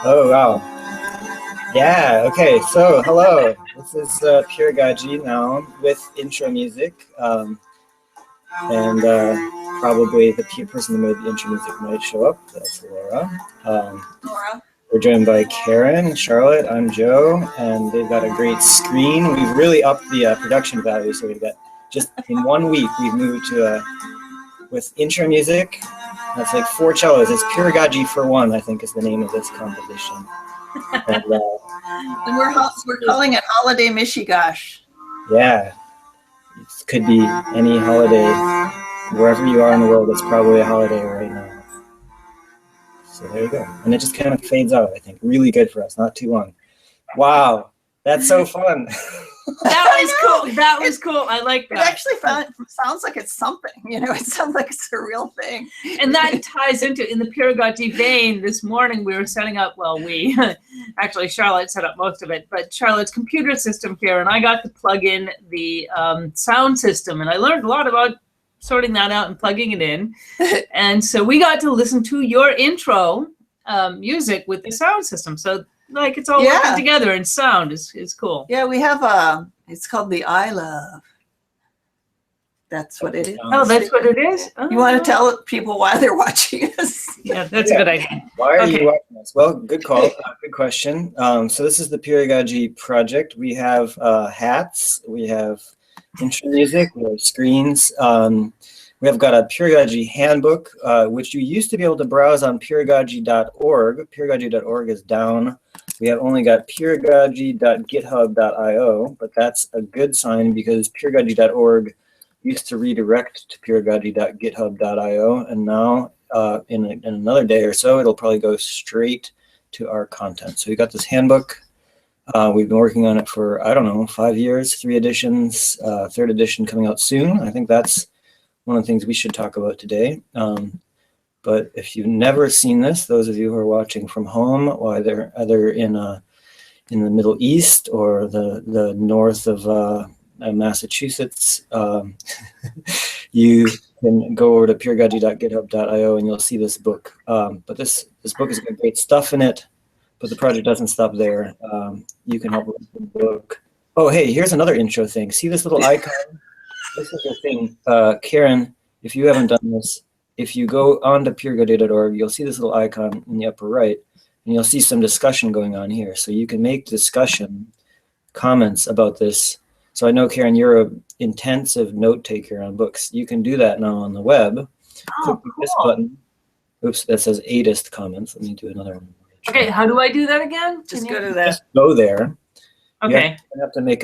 Oh, wow. Yeah, okay, so hello. This is Peeragogy now with intro music. And probably the person who made the intro music might show up. That's Laura. Laura. We're joined by Karen, Charlotte, I'm Joe, and they've got a great screen. We've really upped the production value, so we've got, just in 1 week, we've moved to with intro music. That's like 4 cellos. It's Peeragogy for One, I think is the name of this composition. And we're calling it Holiday Mishygosh. Yeah, it could be any holiday. Wherever you are in the world, it's probably a holiday right now. So there you go. And it just kind of fades out, I think. Really good for us, not too long. Wow, that's so fun. That was cool. That was cool. I like that. It actually sounds like it's something, you know, it sounds like it's a real thing. And that ties into, in the Peeragogy vein, this morning we were setting up, well, actually Charlotte set up most of it, but Charlotte's computer system here, and I got to plug in the sound system, and I learned a lot about sorting that out and plugging it in. And so we got to listen to your intro music with the sound system. So like it's all working together, and sound is cool. Yeah, we have it's called the I Love. That's what it is. Oh, that's what it is? Oh. You want to tell people why they're watching us? Yeah, that's a good idea. Why are you watching us? Well, good call. Good question. So this is the Peeragogy Project. We have hats. We have intro music. We have screens. We have got a Peeragogy Handbook, which you used to be able to browse on peeragogy.org. Peeragogy.org is down. We have only got peeragogy.github.io, but that's a good sign because peeragogy.org used to redirect to peeragogy.github.io, and now in another day or so, it'll probably go straight to our content. So we got this handbook. We've been working on it for, I don't know, 5 years, 3 editions, 3rd edition coming out soon. I think that's one of the things we should talk about today. But if you've never seen this, those of you who are watching from home, either in the Middle East or the north of Massachusetts, you can go over to peeragogy.github.io and you'll see this book. But this book has got great stuff in it, but the project doesn't stop there. You can help with the book. Oh, hey, here's another intro thing. See this little icon? This is the thing, Karen, if you haven't done this, if you go on to peeragogy.org, you'll see this little icon in the upper right, and you'll see some discussion going on here. So you can make discussion comments about this. So I know, Karen, you're an intensive note taker on books. You can do that now on the web. Oh, click this button. Oops, that says ADist comments. Let me do another one. Okay, how do I do that again? Just go to that. Just go there. Okay. You have to make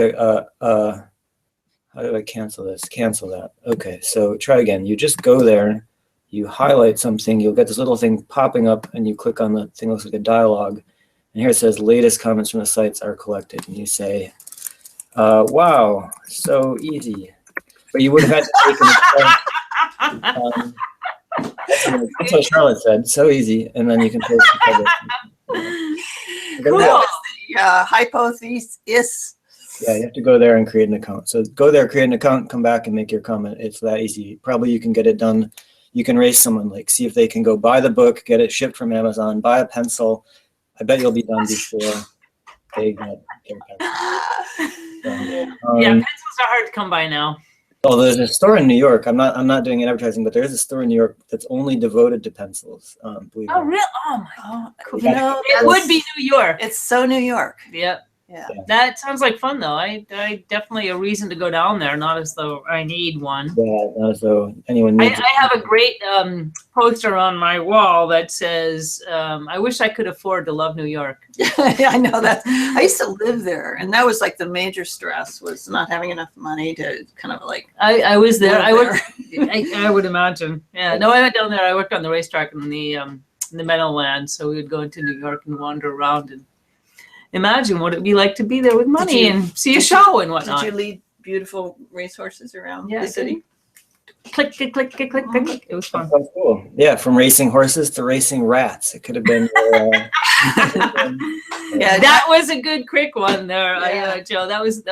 how do I cancel this? Cancel that. Okay, so try again. You just go there, you highlight something, you'll get this little thing popping up, and you click on the thing that looks like a dialogue. And here it says, latest comments from the sites are collected. And you say, wow, so easy. But you would have had to take that's what Charlotte said, so easy. And then you can post the Cool. That was the hypothesis. Yeah, you have to go there and create an account. So go there, create an account, come back and make your comment. It's that easy. Probably you can get it done. You can raise someone, like see if they can go buy the book, get it shipped from Amazon, buy a pencil. I bet you'll be done before they get their pencil. So, yeah, pencils are hard to come by now. Oh, there's a store in New York. I'm not doing advertising, but there is a store in New York that's only devoted to pencils. Believe it. Oh, really? Oh my God. Cool. You know, it would be New York. It's so New York. Yep. Yeah. That sounds like fun, though. I definitely a reason to go down there, not as though I need one. Yeah, not as though anyone needs I have a great poster on my wall that says, I wish I could afford to love New York. I know that. I used to live there, and that was like the major stress, was not having enough money to kind of like. I was there. I would imagine. Yeah. No, I went down there. I worked on the racetrack in the Meadowlands, so we would go into New York and wander around and imagine what it'd be like to be there with money and see a show and whatnot. Did you lead beautiful racehorses around the city? Click, click, click, click, click, click. It was fun. That was cool. Yeah, from racing horses to racing rats. It could have been. Yeah, that was a good quick one there, Joe. That was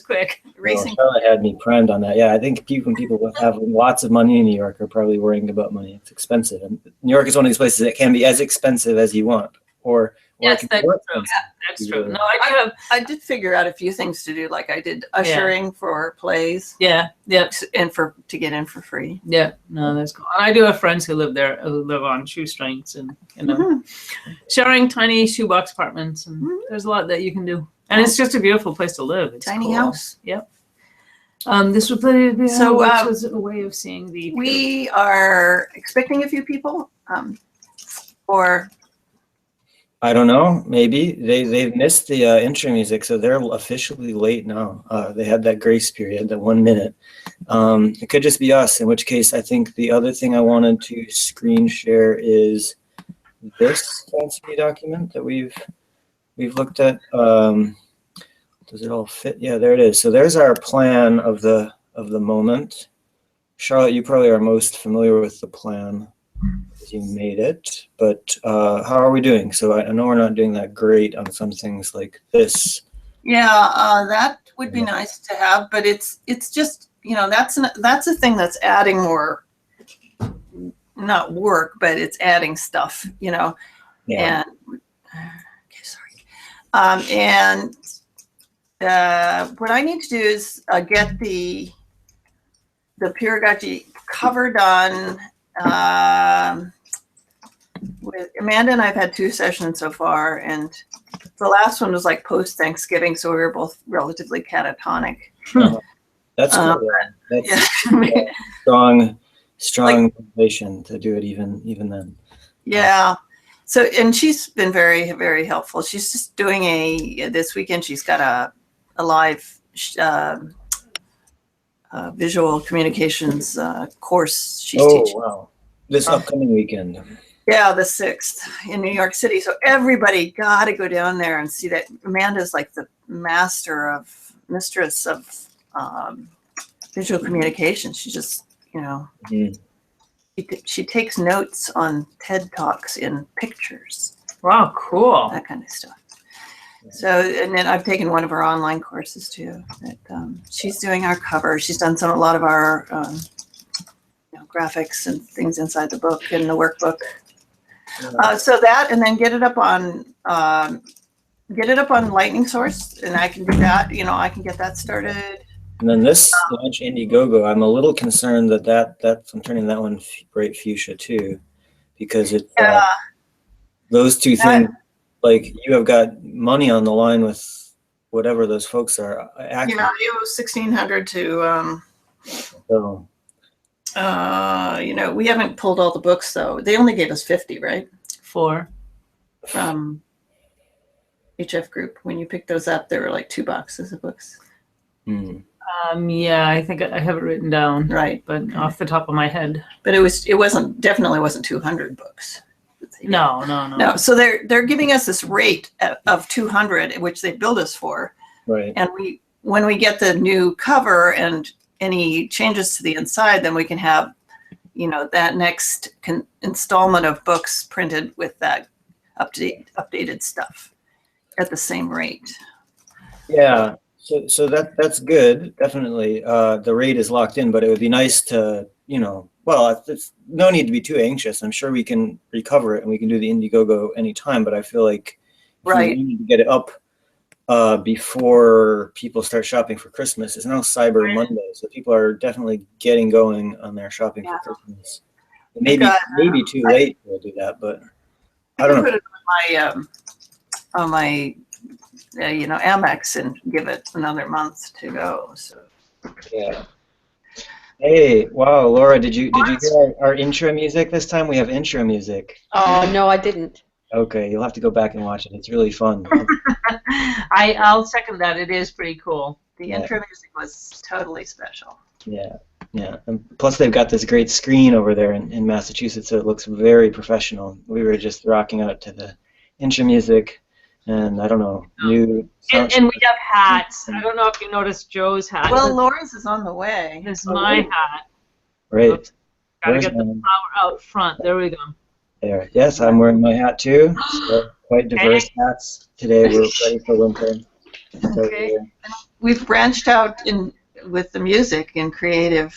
quick. Racing. Charlotte had me primed on that. Yeah, I think people have lots of money in New York are probably worrying about money. It's expensive, and New York is one of these places that can be as expensive as you want. or Yes, it can that's be more true. expensive. That's true. No, I do have. I did figure out a few things to do, like I did ushering for plays Yeah, yeah, and to get in for free. yeah. No, that's cool. And I do have friends who live there, who live on shoestrings, and sharing tiny shoebox apartments, and there's a lot that you can do. And it's just a beautiful place to live. It's Tiny cool. house. Yep. This would be So, which was a way of seeing the. We are expecting a few people, or I don't know. Maybe they've missed the intro music, so they're officially late now. They had that grace period, that 1 minute. It could just be us. In which case, I think the other thing I wanted to screen share is this fancy document that we've looked at. Does it all fit? Yeah, there it is. So there's our plan of the moment. Charlotte, you probably are most familiar with the plan. You made it, but how are we doing? So I know we're not doing that great on some things like this. yeah, that would be nice to have, but it's just, that's a thing that's adding more, not work, but it's adding stuff, Yeah. and okay, sorry. And what I need to do is get the Peeragogy cover done. With Amanda and I've had 2 sessions so far, and the last one was like post Thanksgiving, so we were both relatively catatonic. That's cool. That's Yeah. strong motivation to do it even then. Yeah. So, and she's been very, very helpful. She's just doing this weekend, she's got a live visual communications course she's teaching. Wow. This upcoming weekend. Yeah, the 6th in New York City. So everybody got to go down there and see that. Amanda's like the mistress of visual communication. She just, she takes notes on TED Talks in pictures. Wow, cool. That kind of stuff. So, and then I've taken one of her online courses too. That she's doing our cover. She's done a lot of our graphics and things inside the book and the workbook. So that, and then get it up on Lightning Source, and I can do that. I can get that started. And then this launch Indiegogo, I'm a little concerned that I'm turning that one bright fuchsia too, because it's those two things. Like, you have got money on the line with whatever those folks are. It was 1,600 to. So. We haven't pulled all the books though. They only gave us 50, right? 4 from HF Group. When you pick those up, there were like 2 boxes of books. Yeah, I think I have it written down. Right, but off the top of my head. But definitely wasn't 200 books. No. So they're giving us this rate of 200, which they billed us for. Right. And when we get the new cover and any changes to the inside, then we can have, that next installment of books printed with that updated stuff at the same rate. Yeah. So that's good. Definitely. The rate is locked in, but it would be nice to, it's no need to be too anxious. I'm sure we can recover it and we can do the Indiegogo anytime, but I feel like we need to get it up before people start shopping for Christmas. It's now Cyber Monday, so people are definitely getting going on their shopping for Christmas. It may be too late to do that, but I don't know. Put it on my Amex and give it another month to go. So yeah. Hey, wow, Laura, did you hear our intro music this time? We have intro music. Oh no, I didn't. Okay, you'll have to go back and watch it. It's really fun. I'll second that. It is pretty cool. The intro music was totally special. Yeah. And plus, they've got this great screen over there in Massachusetts, so it looks very professional. We were just rocking out to the intro music, and I don't know, new. And we have hats. I don't know if you noticed Joe's hat. Well, Laura's is on the way. This is my hat. Right. Gotta get the flower out front. There we go. There. Yes, I'm wearing my hat too. So quite diverse hats today. We're ready for winter. Okay. We've branched out with the music in creative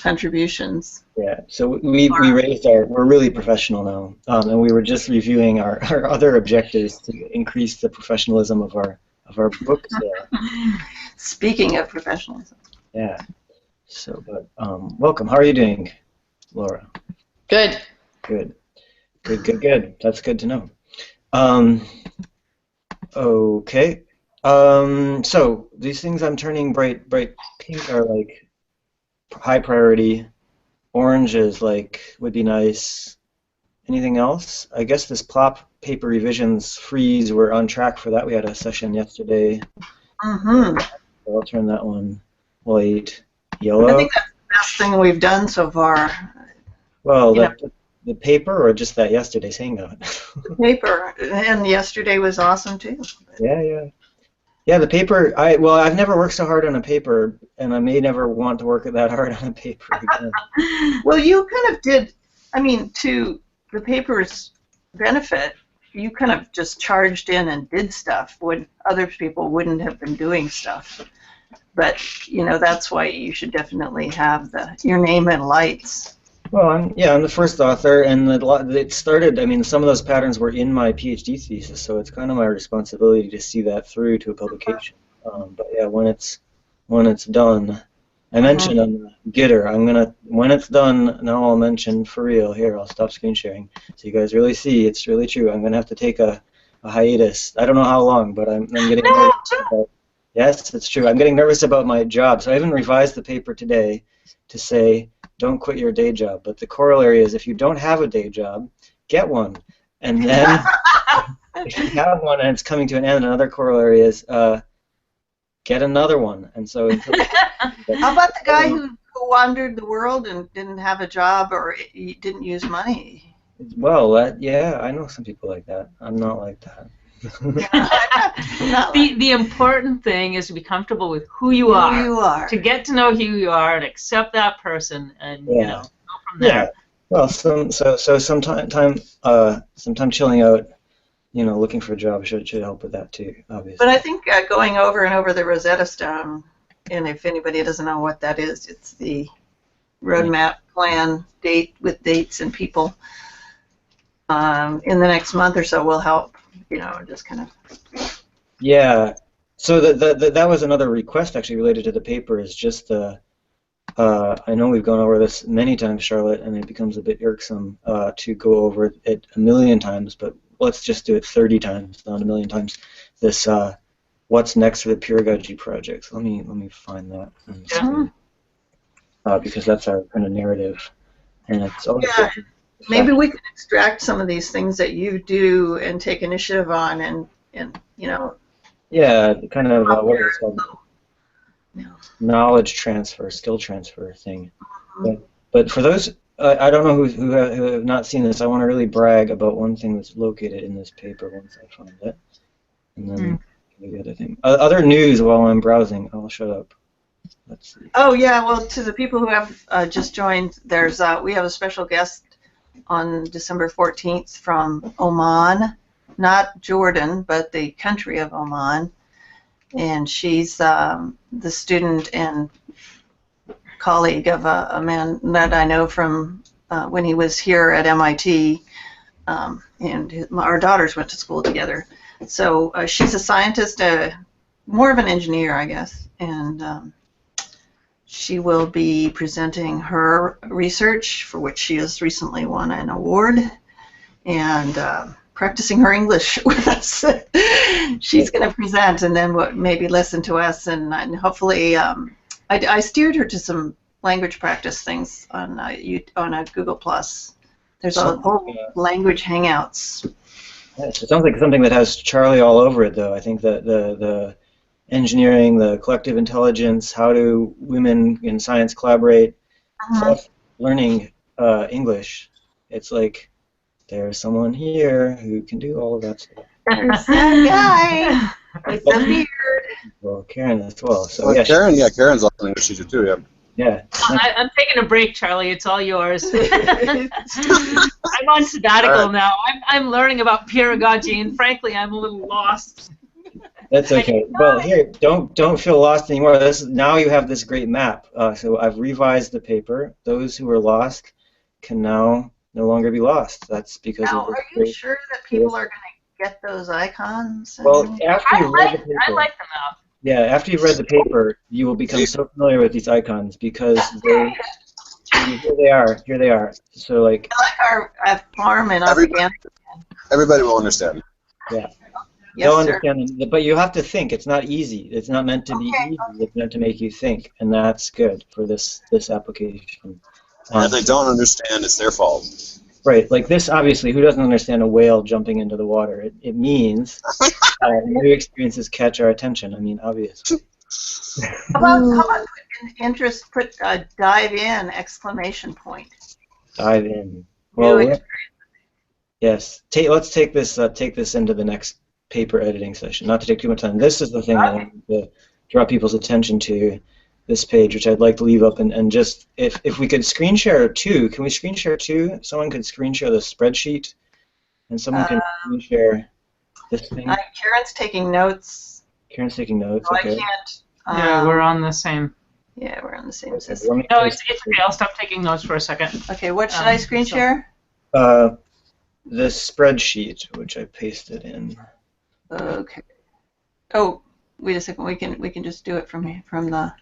contributions. Yeah, so we raised we're really professional now, and we were just reviewing our other objectives to increase the professionalism of our book sale. Speaking of professionalism. Yeah. So, but welcome. How are you doing, Laura? Good. Good. Good. That's good to know. Okay. So these things I'm turning bright pink are like high priority. Orange is like would be nice. Anything else? I guess this plop paper revisions freeze. We're on track for that. We had a session yesterday. Mm-hmm. So I'll turn that one white. Yellow. I think that's the best thing we've done so far. Well, the paper or just that yesterday's hangout? The paper, and yesterday was awesome too. Yeah. The paper. I've never worked so hard on a paper, and I may never want to work that hard on a paper again. Well, you kind of did. I mean, to the paper's benefit, you kind of just charged in and did stuff when other people wouldn't have been doing stuff. But that's why you should definitely have your name in lights. Well, I'm the first author, and it started. I mean, some of those patterns were in my PhD thesis, so it's kind of my responsibility to see that through to a publication. But yeah, when it's done, I mentioned on the Gitter. When it's done, now I'll mention for real. Here, I'll stop screen sharing so you guys really see. It's really true. I'm gonna have to take a hiatus. I don't know how long, but I'm getting nervous about. Yes, it's true. I'm getting nervous about my job, so I even revised the paper today to say, don't quit your day job. But the corollary is if you don't have a day job, get one. And then if you have one and it's coming to an end, another corollary is get another one. And so how about the guy who wandered the world and didn't have a job or didn't use money? Well, I know some people like that. I'm not like that. The important thing is to be comfortable with who you are. To get to know who you are and accept that person, and go from there. Yeah. Well, sometime chilling out, looking for a job should help with that too, obviously. But I think going over and over the Rosetta Stone, and if anybody doesn't know what that is, it's the roadmap plan with dates and people. In the next month or so will help. Just kind of. Yeah. So that was another request actually related to the paper is just I know we've gone over this many times, Charlotte, and it becomes a bit irksome to go over it a million times, but let's just do it 30 times, not a million times. This what's next for the Peeragogy Project. So let me find that. Because that's our kind of narrative, and it's always. Yeah. Maybe we can extract some of these things that you do and take initiative on, and Yeah, kind of what is called knowledge transfer, skill transfer thing. But for those, I don't know who have not seen this, I want to really brag about one thing that's located in this paper once I find it, and then the other thing. Other news while I'm browsing. I'll shut up. Let's see. Oh yeah, well, to the people who have just joined, we have a special guest on December 14th from Oman, not Jordan, but the country of Oman, and she's the student and colleague of a man that I know from when he was here at MIT, and our daughters went to school together. So she's a scientist, more of an engineer, I guess, and she will be presenting her research, for which she has recently won an award, and practicing her English with us. She's going to present, and then maybe listen to us, and hopefully, I steered her to some language practice things on a Google Plus. There's a whole language hangouts. Yes, it sounds like something that has Charlie all over it, though. I think that the engineering, the collective intelligence, how do women in science collaborate, learning English. It's like there's someone here who can do all of that stuff. There's that guy with the beard. Well, Karen as well. So yeah, Karen's also an English teacher too. Yeah. Yeah. I'm taking a break, Charlie. It's all yours. I'm on sabbatical now. I'm learning about peeragogy, and frankly, I'm a little lost. That's okay. Well, here, don't feel lost anymore. Now you have this great map. So I've revised the paper. Those who were lost can now no longer be lost. That's because Now, of this are you great. sure that people are going to get those icons? Well, after I you read the like paper, the map. yeah, after you've read the paper, you will become so familiar with these icons because here they are. Here they are. So like. I like our farm in Everybody, Afghanistan. everybody will understand. Yeah. Yes, They'll sir. understand, but you have to think. It's not easy. It's not meant to be easy. It's meant to make you think, and that's good for this application. And if they don't understand, it's their fault. Right, like this, obviously, who doesn't understand a whale jumping into the water? It means new experiences catch our attention. I mean, obviously. How about interest, put dive in, exclamation point. Dive in. New Well, experience. yes. Let's take this into the next paper editing session. Not to take too much time. This is the thing I wanted to draw people's attention to. This page, which I'd like to leave up, and just if we could screen share too, can we screen share too? Someone could screen share the spreadsheet, and someone can screen share this thing. Karen's taking notes. Karen's taking notes. So Okay. I can't. Yeah, we're on the same. Yeah, we're on the same Okay, system. let me No, it's okay. I'll stop taking notes for a second. Okay, what should I screen share? the spreadsheet, which I pasted in. Okay. Oh, wait a second. We can just do it from here, from the.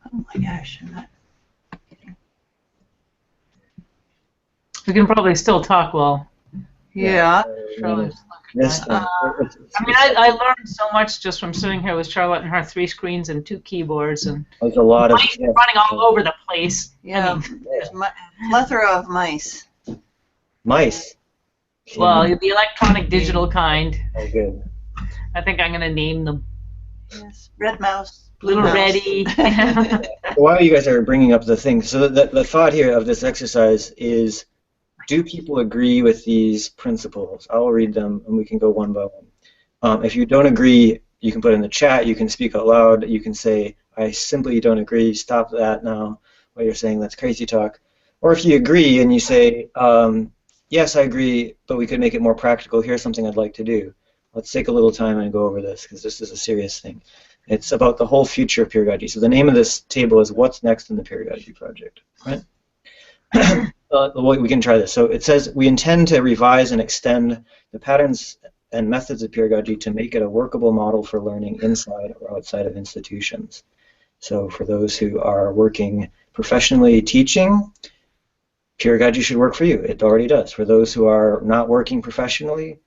Oh my gosh, I'm not. We can probably still talk well. Yeah. Charlotte's This looking at thing. it. I mean, I learned so much just from sitting here with Charlotte and her 3 screens and 2 keyboards and There's a lot of mice running all over the place. Yeah. There's plethora of mice. mice. Well, the electronic digital kind. Oh, good. I think I'm going to name them Yes. Red mouse. Little mouse. Reddy. While you guys are bringing up the thing, so the thought here of this exercise is, do people agree with these principles? I'll read them, and we can go one by one. If you don't agree, you can put in the chat, you can speak out loud, you can say, I simply don't agree, stop that now, what you're saying, that's crazy talk. Or if you agree and you say, yes, I agree, but we could make it more practical, here's something I'd like to do. Let's take a little time and go over this, because this is a serious thing. It's about the whole future of Peeragogy. So the name of this table is What's Next in the Peeragogy Project, right? We can try this. So it says, we intend to revise and extend the patterns and methods of Peeragogy to make it a workable model for learning inside or outside of institutions. So for those who are working professionally teaching, Peeragogy should work for you. It already does. For those who are not working professionally,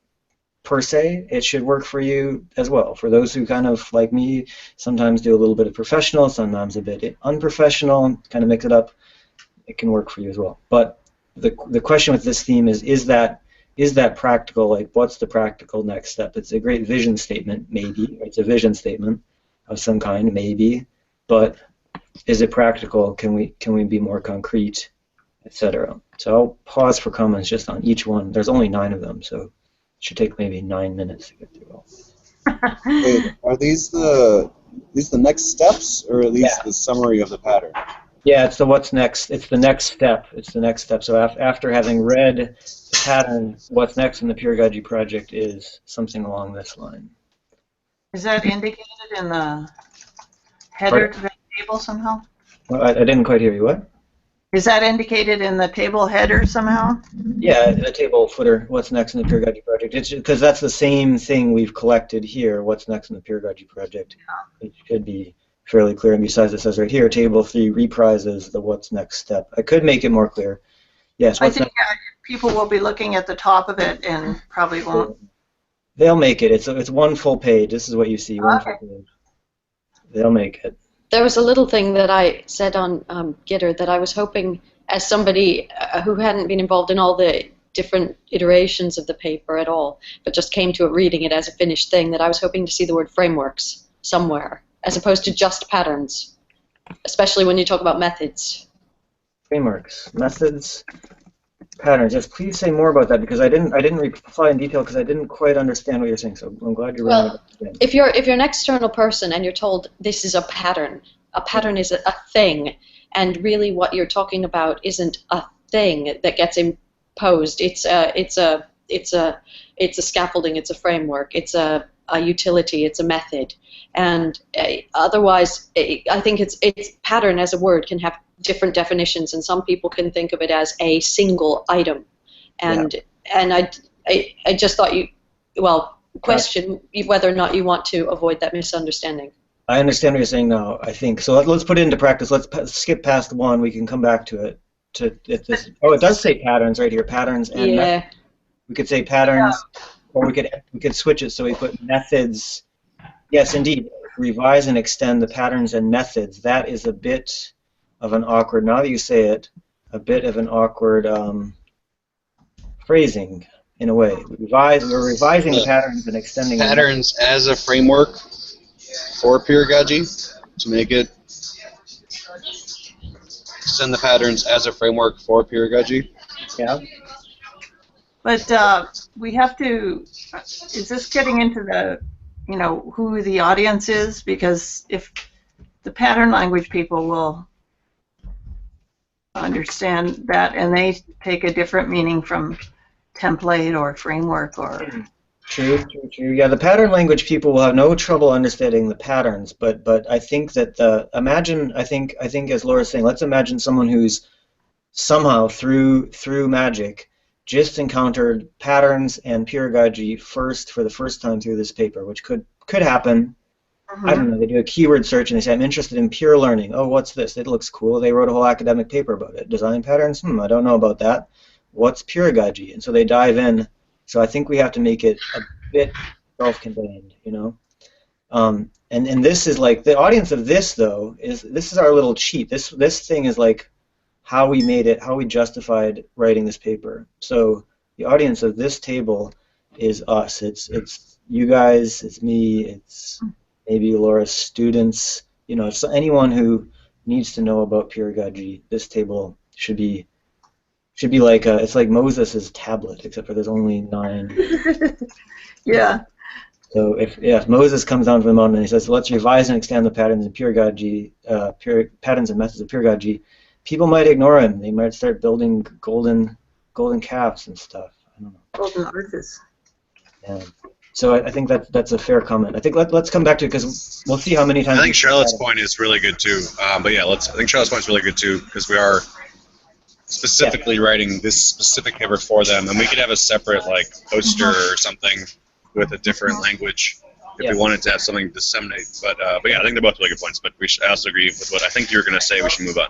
per se, it should work for you as well. For those who kind of, like me, sometimes do a little bit of professional, sometimes a bit unprofessional, kind of mix it up, it can work for you as well. But the question with this theme is that practical? Like, what's the practical next step? It's a great vision statement, maybe. It's a vision statement of some kind, maybe. But is it practical? Can we be more concrete, etc.? So I'll pause for comments just on each one. There's only 9 of them, so it should take maybe 9 minutes to get through all. Wait, are these the next steps, or at least the summary of the pattern? Yeah, it's the what's next. It's the next step. It's the next step. So after having read the pattern, what's next in the Peeragogy project is something along this line. Is that indicated in the header to the table somehow? Well, I didn't quite hear you. What? Is that indicated in the table header somehow? Yeah, the table footer, what's next in the Peeragogy project. It's because that's the same thing we've collected here, what's next in the Peeragogy project. It should be fairly clear. And besides, it says right here, table 3 reprises the what's next step. I could make it more clear. Yes, I what's think next? people will be looking at the top of it and probably won't. They'll make it. It's one full page. This is what you see, one full page. They'll make it. There was a little thing that I said on Gitter that I was hoping, as somebody who hadn't been involved in all the different iterations of the paper at all, but just came to it reading it as a finished thing, that I was hoping to see the word frameworks somewhere, as opposed to just patterns, especially when you talk about methods. Frameworks, methods, patterns. Yes, please say more about that, because I didn't reply in detail because I didn't quite understand what you're saying. So I'm glad you're Well, if you're an external person and you're told this is a pattern is a thing, And really what you're talking about isn't a thing that gets imposed. It's a scaffolding, it's a framework, it's a utility, it's a method. And otherwise, I think it's pattern as a word can have different definitions, and some people can think of it as a single item. And I just thought question whether or not you want to avoid that misunderstanding. I understand what you're saying now, I think. So let's put it into practice. Let's skip past one. We can come back to it. It does say patterns right here. Patterns and methods. We could say patterns, or we could switch it so we put methods. Yes, indeed. Revise and extend the patterns and methods. That is a bit of an awkward, now that you say it, a bit of an awkward phrasing in a way. We're revising the patterns and extending patterns as a framework for pedagogy to make it extend the patterns as a framework for pedagogy. Yeah. But we have to, is this getting into the, who the audience is? Because if the pattern language people will understand that, and they take a different meaning from template or framework or... True. Yeah, the pattern language people will have no trouble understanding the patterns, but I think that I think as Laura's saying, let's imagine someone who's somehow through magic just encountered patterns and pedagogy for the first time through this paper, which could happen. I don't know, they do a keyword search and they say, I'm interested in peer learning. Oh, what's this? It looks cool. They wrote a whole academic paper about it. Design patterns? I don't know about that. What's peeragogy? And so they dive in. So I think we have to make it a bit self-contained, And this is like, the audience of this, though, this is our little cheat. This thing is like how we made it, how we justified writing this paper. So the audience of this table is us. It's you guys, it's me, it's maybe Laura's students. It's anyone who needs to know about peeragogy. This table should be like it's like Moses' tablet, except for there's only 9. Yeah. So if Moses comes down from the mountain and he says, let's revise and extend the patterns and peeragogy, patterns and methods of peeragogy, people might ignore him. They might start building golden calves and stuff. I don't know. Golden arches. Yeah. So I think that's a fair comment. I think let's come back to it because we'll see how many times. I think Charlotte's point is really good too. But yeah, I think Charlotte's point is really good too because we are specifically writing this specific paper for them, and we could have a separate poster or something with a different language if we wanted to have something to disseminate. But yeah, I think they're both really good points. But I also agree with what I think you're going to say. We should move on.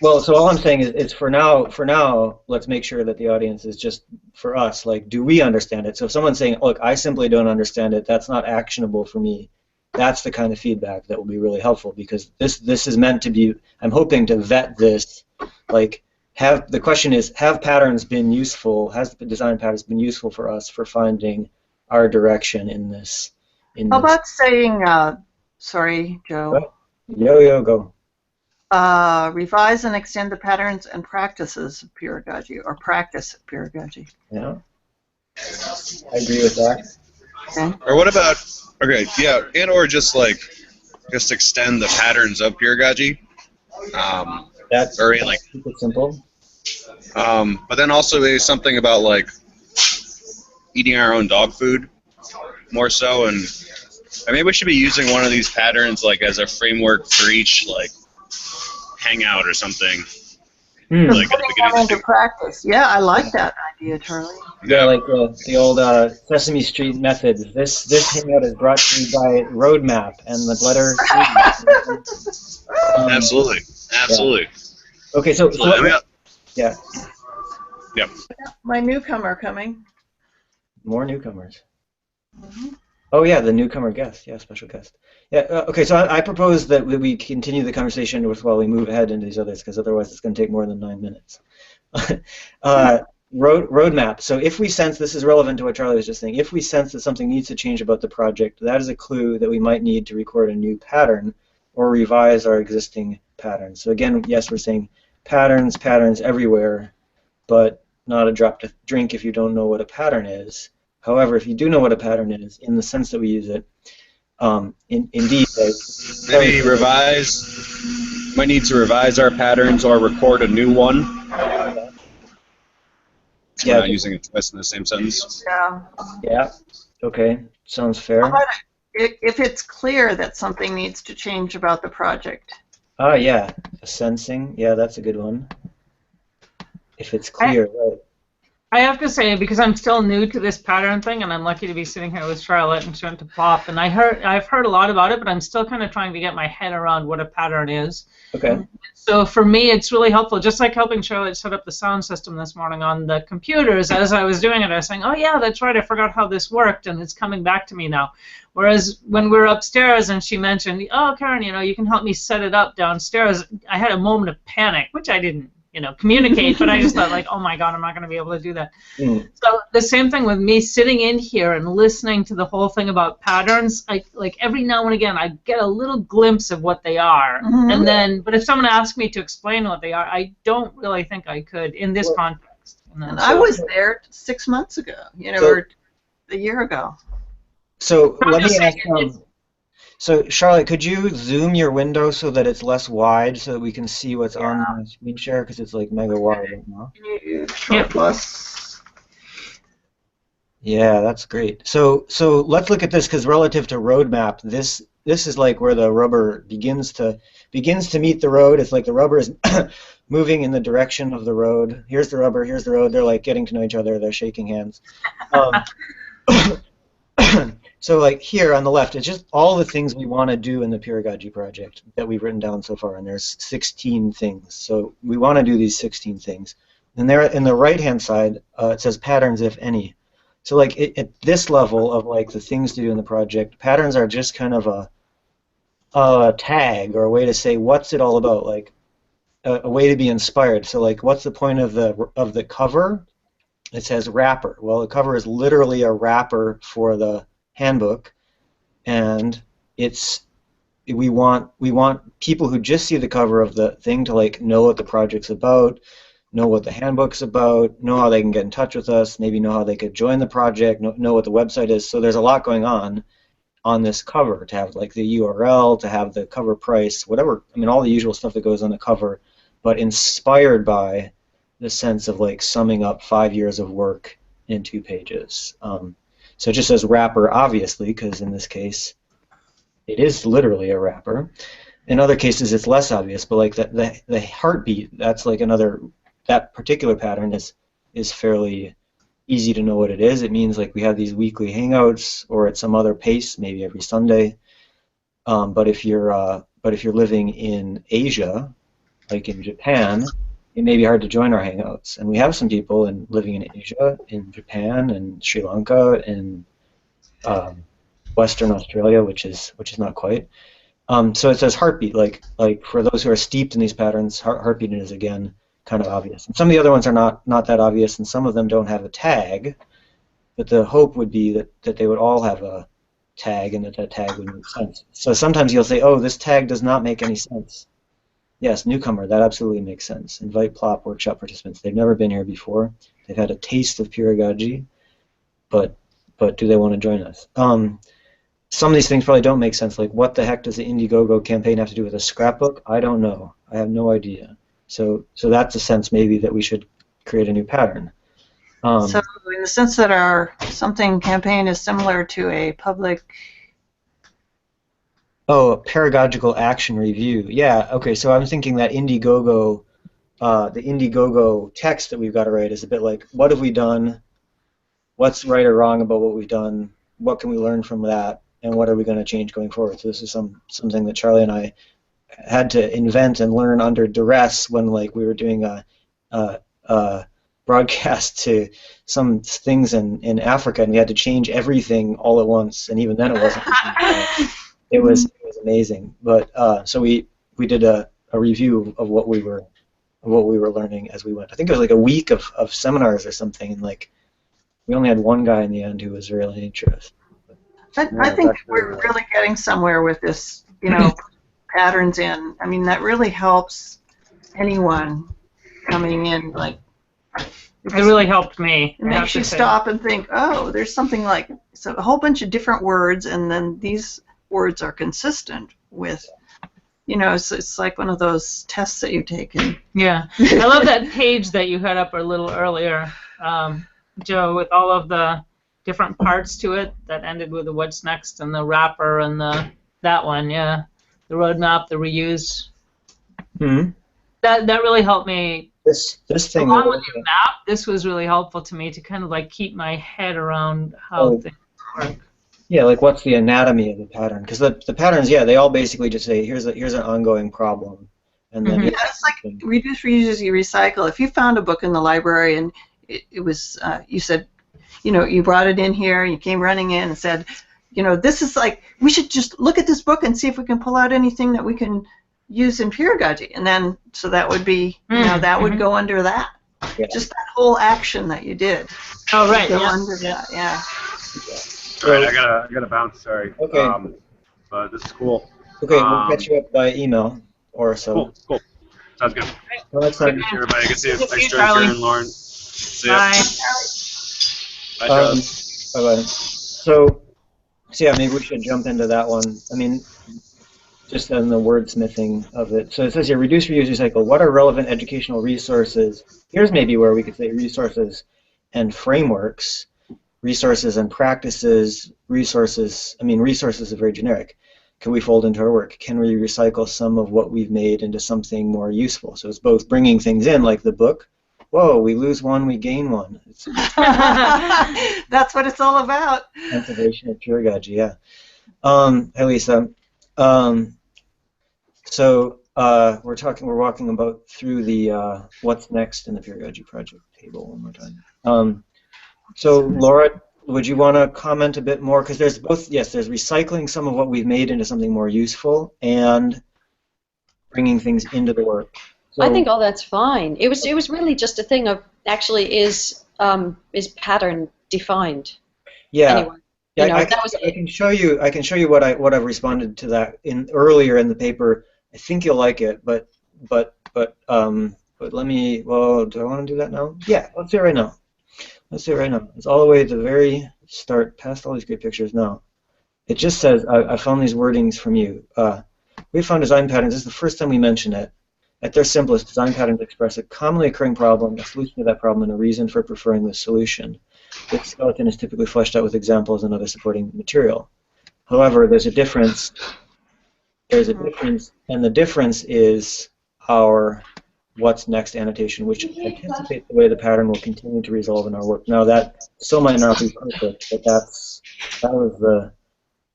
Well, so all I'm saying is for now, let's make sure that the audience is just for us. Do we understand it? So if someone's saying, look, I simply don't understand it, that's not actionable for me. That's the kind of feedback that will be really helpful because this is meant to be. I'm hoping to vet this. The question is, have patterns been useful? Has the design patterns been useful for us for finding our direction in this? How about saying, sorry, Joe. Yo, go. Revise and extend the patterns and practices of pedagogy, or practice of pedagogy. Yeah, I agree with that. Okay. Or what about, okay, yeah, and or just extend the patterns of pedagogy. That's super simple. But then also maybe something about eating our own dog food more so, and maybe we should be using one of these patterns as a framework for each hangout or something. Putting that into practice. Yeah, I like that idea, Charlie. Yeah, like the old Sesame Street methods. This hangout is brought to you by Roadmap and the letter C. Absolutely. Yeah. Okay, so yeah. Yep. My newcomer coming. More newcomers. Oh yeah, the newcomer guest. Yeah, special guest. Yeah. Okay, so I propose that we continue the conversation while we move ahead into these others, because otherwise it's going to take more than 9 minutes. Roadmap. So if we sense, this is relevant to what Charlie was just saying, if we sense that something needs to change about the project, that is a clue that we might need to record a new pattern or revise our existing patterns. So again, yes, we're saying patterns everywhere, but not a drop to drink if you don't know what a pattern is. However, if you do know what a pattern is, in the sense that we use it, indeed, maybe revise might need to revise our patterns or record a new one. So we're not using it twice in the same sentence. Yeah. Yeah. Okay. Sounds fair. How about if it's clear that something needs to change about the project? Ah, yeah. Sensing. Yeah, that's a good one. If it's clear, right. I have to say, because I'm still new to this pattern thing, and I'm lucky to be sitting here with Charlotte and starting to pop, and I've heard a lot about it, but I'm still kind of trying to get my head around what a pattern is. Okay. So for me, it's really helpful, just like helping Charlotte set up the sound system this morning on the computers. As I was doing it, I was saying, oh yeah, that's right, I forgot how this worked, and it's coming back to me now. Whereas when we were upstairs and she mentioned, oh, Karen, you can help me set it up downstairs, I had a moment of panic, which I didn't communicate, but I just thought, like, oh my God, I'm not going to be able to do that. So the same thing with me sitting in here and listening to the whole thing about patterns. Like every now and again, I get a little glimpse of what they are, and then, but if someone asked me to explain what they are, I don't really think I could in this context. And I was there 6 months ago, or a year ago. So let me ask so Charlotte, could you zoom your window so that it's less wide so that we can see what's on the screen share, because it's like mega wide right now? Plus. Yeah, that's great. So let's look at this, because relative to roadmap, this is like where the rubber begins to meet the road. It's like the rubber is moving in the direction of the road. Here's the rubber, here's the road. They're like getting to know each other. They're shaking hands. So like here on the left, it's just all the things we want to do in the Peeragogy project that we've written down so far, and there's 16 things. So we want to do these 16 things. And there in the right-hand side, it says patterns, if any. So like at this level of like the things to do in the project, patterns are just kind of a tag or a way to say what's it all about, like a way to be inspired. So like, what's the point of the cover? It says wrapper. Well, the cover is literally a wrapper for the handbook, and we want people who just see the cover of the thing to like know what the project's about, know what the handbook's about, know how they can get in touch with us, maybe know how they could join the project, know what the website is. So there's a lot going on this cover, to have like the URL, to have the cover price, whatever, I mean all the usual stuff that goes on the cover, but inspired by the sense of like summing up 5 years of work in 2 pages. So it just says wrapper, obviously, because in this case, it is literally a wrapper. In other cases, it's less obvious, but like the heartbeat, that's like that particular pattern is fairly easy to know what it is. It means like we have these weekly hangouts, or at some other pace, maybe every Sunday. But if you're living in Asia, like in Japan, it may be hard to join our hangouts, and we have some people living in Asia, in Japan, and Sri Lanka, and Western Australia, which is not quite. So it says heartbeat, like for those who are steeped in these patterns, heartbeat is again kind of obvious. And some of the other ones are not that obvious, and some of them don't have a tag. But the hope would be that they would all have a tag, and that tag would make sense. So sometimes you'll say, oh, this tag does not make any sense. Yes, newcomer, that absolutely makes sense. Invite PLOP workshop participants. They've never been here before. They've had a taste of Peeragogy, but do they want to join us? Some of these things probably don't make sense, like what the heck does the Indiegogo campaign have to do with a scrapbook? I don't know. I have no idea. So that's a sense maybe that we should create a new pattern. So in the sense that our something campaign is similar to a public... Oh, a pedagogical action review. Yeah, okay, so I'm thinking that Indiegogo, the Indiegogo text that we've got to write is a bit like, what have we done? What's right or wrong about what we've done? What can we learn from that? And what are we going to change going forward? So this is something that Charlie and I had to invent and learn under duress when like we were doing a broadcast to some things in Africa, and we had to change everything all at once, and even then it wasn't. It was amazing, but so we did a review of what we were learning as we went. I think it was like a week of seminars or something, and like we only had one guy in the end who was really interested. I think we're really getting somewhere with this, patterns in. I mean, that really helps anyone coming in. Like, it really helped me. It makes you stop and think, oh, there's something like a whole bunch of different words, and then these words are consistent with you know, it's like one of those tests that you take. And Yeah, I love that page that you had up a little earlier, Joe, with all of the different parts to it that ended with the what's next and the wrapper and that one, yeah, the roadmap, the reuse. Hmm. That really helped me. This thing. Along with your map, this was really helpful to me to kind of like keep my head around how things work. Yeah, like what's the anatomy of the pattern? Because the patterns, yeah, they all basically just say here's an ongoing problem, and then yeah, it's like reduce, reuse, recycle. If you found a book in the library and it was, you said, you know, you brought it in here, you came running in and said, you know, this is like, we should just look at this book and see if we can pull out anything that we can use in Peeragogy. And then, so that would be, you know, that would go under that. Yeah. Just that whole action that you did. Oh, right. Go Yeah. under that, yeah. All right, I gotta bounce. Sorry. Okay. But this is cool. Okay, we'll catch you up by email or so. Cool. Sounds good. Well, that's fine. Thank you, everybody. Good to see you. Good to see Thanks, you, Joe, Charlie. Karen, Lauren. See ya. Bye. Bye, Charlie. Bye-bye. So yeah, maybe we should jump into that one. I mean, just on the wordsmithing of it. So it says here, reduce, reuse, recycle. What are relevant educational resources? Here's maybe where we could say resources and frameworks, resources and practices, resources. I mean, resources are very generic. Can we fold into our work? Can we recycle some of what we've made into something more useful? So it's both bringing things in, like the book. Whoa, we lose one, we gain one. It's That's what it's all about. conservation of Peeragogy, yeah. Hey, Lisa. So we're walking about through the what's next in the Peeragogy Project table one more time. So Laura, would you want to comment a bit more? Because there's both, yes, there's recycling some of what we've made into something more useful and bringing things into the work. So, I think all that's fine. It was really just a thing of actually is pattern defined. yeah. Anyway, Yeah, you know, I that was can show you. I can show you what I've responded to that in earlier in the paper. I think you'll like it, but let me. Well, do I want to do that now? Yeah, let's do it right now. Let's do it right now. It's all the way at the very start, past all these great pictures. Now, it just says I found these wordings from you. We found design patterns. This is the first time we mention it. At their simplest, design patterns express a commonly occurring problem, a solution to that problem, and a reason for preferring the solution. This skeleton is typically fleshed out with examples and other supporting material. However, there's a difference. There's a difference, and the difference is our what's next annotation, which anticipates the way the pattern will continue to resolve in our work. Now, that still might not be perfect, but that was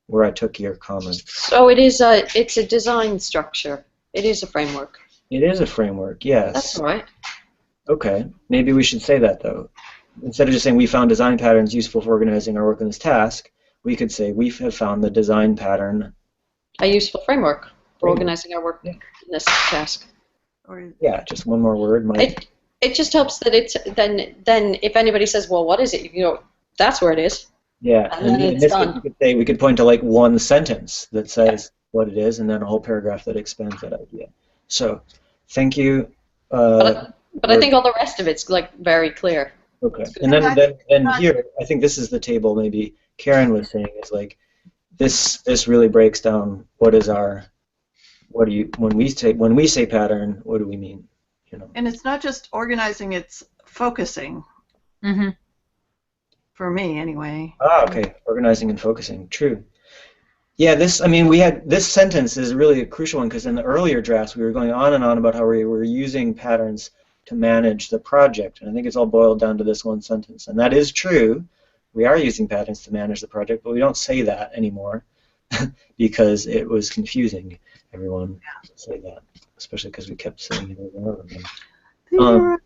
where I took your comment. so it's a design structure. It is a framework. It is a framework, yes. That's all right. Okay, maybe we should say that though. Instead of just saying we found design patterns useful for organizing our work in this task, we could say we have found the design pattern. A useful framework for organizing our work in this task. Or, Yeah, just one more word might. It just helps that it's then if anybody says, well, what is it? You know, that's where it is. Yeah, And and then in it's this done. case, we could say we could point to like one sentence that says what it is, and then a whole paragraph that expands that idea. So, thank you. But I think all the rest of it's like very clear. Okay, and then here, I think this is the table. Maybe Karen was saying is like this really breaks down what is our when we say pattern, what do we mean? You know. and it's not just organizing, it's focusing. Mm-hmm. For me, anyway. Ah, okay. Organizing and focusing. True. Yeah, this sentence is really a crucial one because in the earlier drafts we were going on and on about how we were using patterns to manage the project, and I think it's all boiled down to this one sentence. And that is true. We are using patterns to manage the project, but we don't say that anymore because it was confusing everyone to say that, especially because we kept saying it over and over again.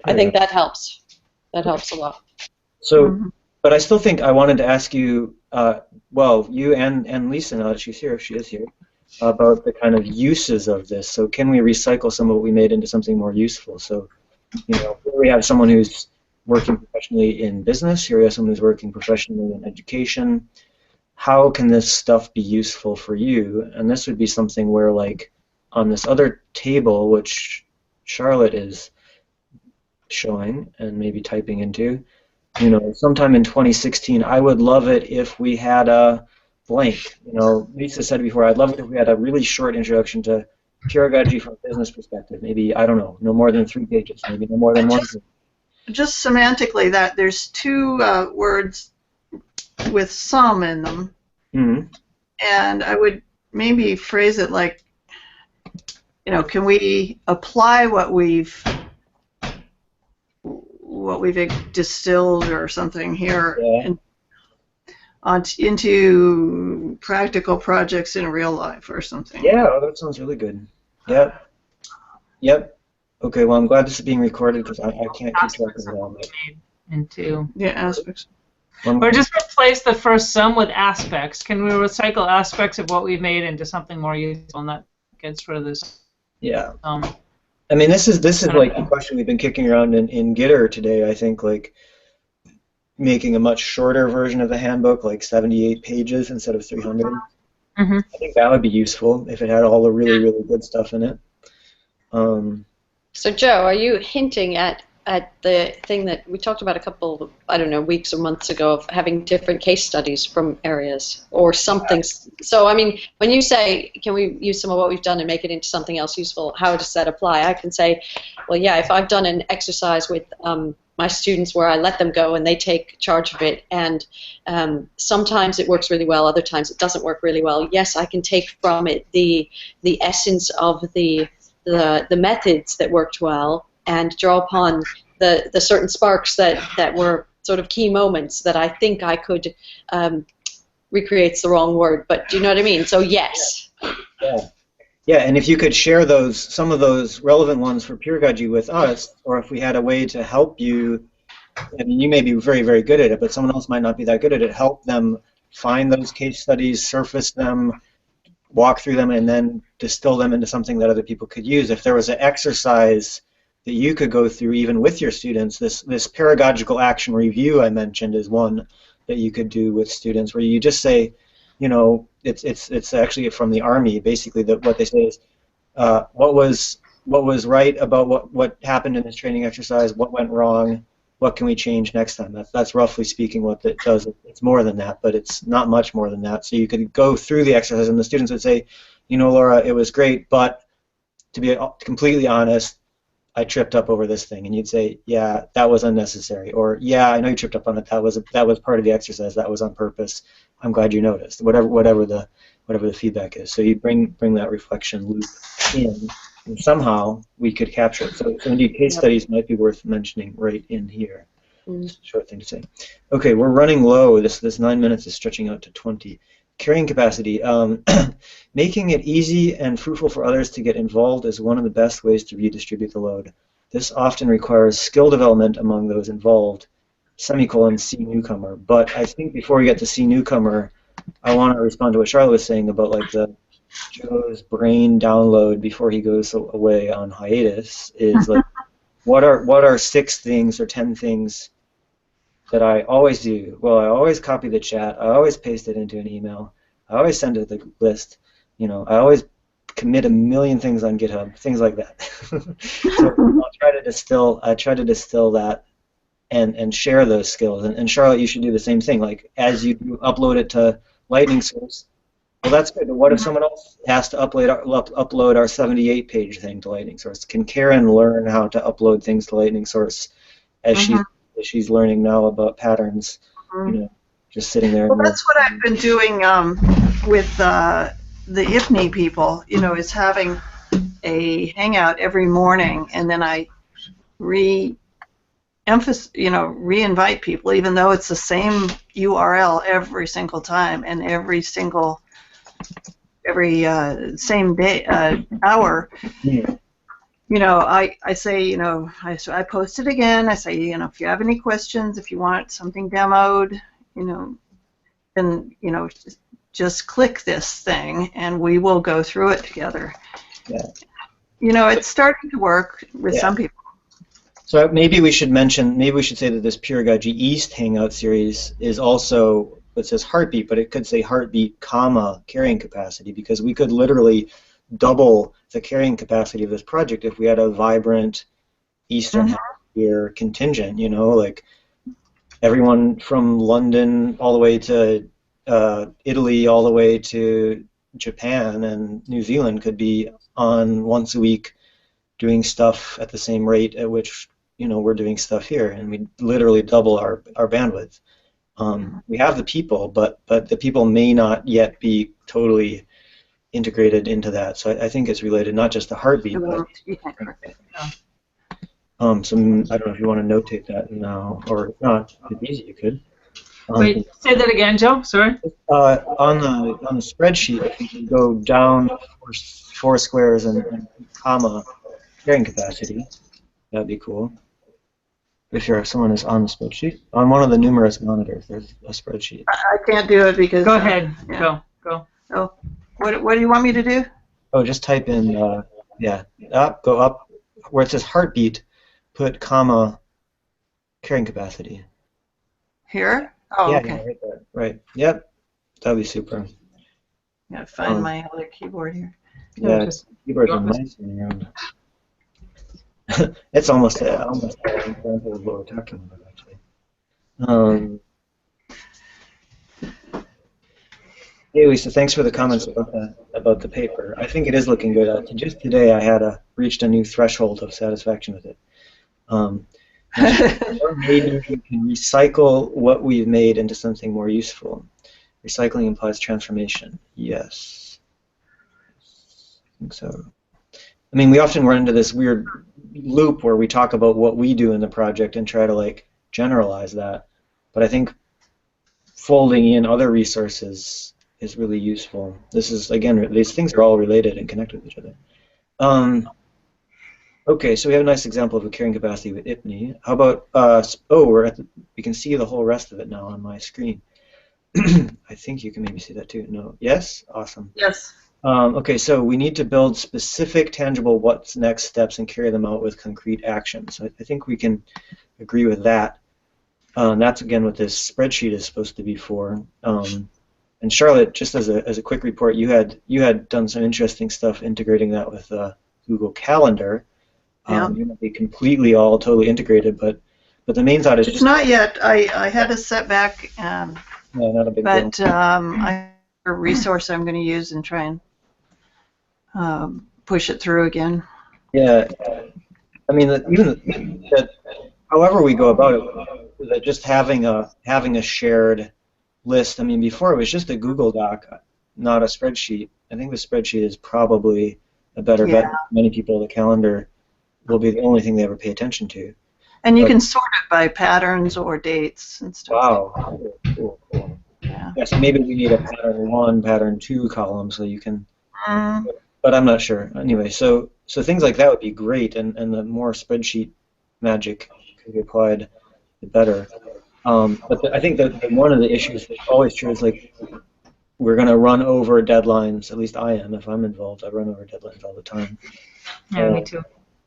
I think that helps. That helps a lot. So, but I still think I wanted to ask you, well, you and Lisa, now that she's here, if she is here, about the kind of uses of this. So can we recycle some of what we made into something more useful? So, you know, here we have someone who's working professionally in business. Here we have someone who's working professionally in education. How can this stuff be useful for you? And this would be something where, like, on this other table, which Charlotte is showing and maybe typing into, you know, sometime in 2016, I would love it if we had a blank. You know, Lisa said before, I'd love it if we had a really short introduction to pedagogy from a business perspective. Maybe, I don't know, no more than 3 pages, maybe no more than 1 page. Just semantically, that there's 2 words with some in them, Mm-hmm. and I would maybe phrase it like, you know, can we apply what we've distilled or something here into practical projects in real life or something? Yeah, oh, that sounds really good. Yep. Yep. Okay, well, I'm glad this is being recorded because I can't keep track of it all. But Into. Yeah, aspects. Or just replace the first some with aspects. Can we recycle aspects of what we've made into something more useful? And that gets rid of this. Yeah. I mean, this is like the question we've been kicking around in Gitter today. I think like making a much shorter version of the handbook, like 78 pages instead of 300. Mm-hmm. I think that would be useful if it had all the really, really good stuff in it. So Joe, are you hinting at the thing that we talked about a couple, I don't know, weeks or months ago of having different case studies from areas or something? So, I mean, when you say, can we use some of what we've done and make it into something else useful, how does that apply? I can say, well, yeah, if I've done an exercise with my students where I let them go and they take charge of it, and sometimes it works really well, other times it doesn't work really well. Yes, I can take from it the essence of the methods that worked well and draw upon the certain sparks that were sort of key moments that I think I could recreate's the wrong word, but do you know what I mean? So yes. Yeah, and if you could share some of those relevant ones for Peeragogy with us, or if we had a way to help you, I mean, you may be very, very good at it, but someone else might not be that good at it, help them find those case studies, surface them, walk through them, and then distill them into something that other people could use. If there was an exercise that you could go through even with your students, this pedagogical action review I mentioned is one that you could do with students, where you just say, you know, it's actually from the Army. Basically, what they say is, what was right about what happened in this training exercise, what went wrong, what can we change next time. That's roughly speaking what it does. It's more than that, but it's not much more than that. So you could go through the exercise, and the students would say, you know, Laura, it was great, but to be completely honest, I tripped up over this thing. And you'd say, yeah, that was unnecessary, or yeah, I know you tripped up on it. That was part of the exercise. That was on purpose. I'm glad you noticed. Whatever the feedback is. So you bring that reflection loop in, and somehow we could capture it. So indeed, case studies might be worth mentioning right in here. Just a short thing to say. Okay, we're running low. This 9 minutes is stretching out to 20. Carrying capacity. Making it easy and fruitful for others to get involved is one of the best ways to redistribute the load. This often requires skill development among those involved. Semicolon C newcomer. But I think before we get to C newcomer, I want to respond to what Charlotte was saying about like the Joe's brain download before he goes away on hiatus is like, what are 6 things or 10 things that I always do? Well, I always copy the chat. I always paste it into an email. I always send it the list. You know, I always commit a million things on GitHub, things like that. So I'll try to distill that and share those skills. And Charlotte, you should do the same thing. Like as you upload it to Lightning Source, well, that's good. But what if someone else has to upload our 78-page thing to Lightning Source? Can Karen learn how to upload things to Lightning Source as she's learning now about patterns? You know, just sitting there. Well, that's what I've been doing with the IFNI people. You know, is having a hangout every morning, and then I reinvite people, even though it's the same URL every single time and every same day hour. Yeah. You know, I say, you know, I post it again. I say, you know, if you have any questions, if you want something demoed, you know, then, you know, just click this thing and we will go through it together. Yeah. You know, it's starting to work with some people. So maybe we should say that this Peeragogy East Hangout series is also, it says heartbeat, but it could say heartbeat, carrying capacity, because we could literally double the carrying capacity of this project if we had a vibrant Eastern Hemisphere contingent, you know, like everyone from London all the way to Italy all the way to Japan and New Zealand could be on once a week doing stuff at the same rate at which we're doing stuff here, and we literally double our bandwidth. We have the people, but the people may not yet be totally integrated into that. So I think it's related not just to heartbeat, but some, I don't know if you want to notate that now, or if not, if it's easy, you could. Wait, say that again, Joe. Sorry. On the spreadsheet, if you can go down four squares and comma carrying capacity, that'd be cool. If someone is on the spreadsheet, on one of the numerous monitors, there's a spreadsheet. I can't do it because. Go ahead. Yeah. Go. Oh, what do you want me to do? Oh, just type in go up where it says heartbeat, put comma carrying capacity. Here? Oh, yeah, okay. Yeah, right there. Right. Yep. That'd be super. Gotta find my other keyboard here. Yeah, just keyboards are drop this. nice when you're around. It's almost an example of what we're talking about, actually. Hey, Lisa, thanks for the comments about the paper. I think it is looking good. Just today, I had reached a new threshold of satisfaction with it. Or maybe we can recycle what we've made into something more useful. Recycling implies transformation. Yes. I think so. I mean, we often run into this weird loop where we talk about what we do in the project and try to generalize that. But I think folding in other resources is really useful. This is, again, these things are all related and connected with each other. Okay, so we have a nice example of a carrying capacity with IPNI. How about, we can see the whole rest of it now on my screen. I think you can maybe see that too. No? Yes? Awesome. Yes. Okay, so we need to build specific, tangible what's next steps and carry them out with concrete actions. So I think we can agree with that. That's, again, what this spreadsheet is supposed to be for. And Charlotte, just as a quick report, you had done some interesting stuff integrating that with Google Calendar. Yeah. You might be completely totally integrated, but the main thought is It's not yet. I had a setback, yeah, not a big but deal. I have a resource I'm going to use and try and push it through again. Yeah, I mean, even that, however we go about it, that just having a shared list. I mean, before it was just a Google Doc, not a spreadsheet. I think the spreadsheet is probably a better bet. Many people, the calendar will be the only thing they ever pay attention to. And you can sort it by patterns or dates and stuff. Wow, cool. Yeah. Yeah, so maybe we need a pattern 1, pattern 2 column so you can. But I'm not sure. Anyway, so things like that would be great, and the more spreadsheet magic could be applied, the better. But I think that one of the issues that's always true is we're going to run over deadlines. At least I am. If I'm involved, I run over deadlines all the time. Yeah, me too.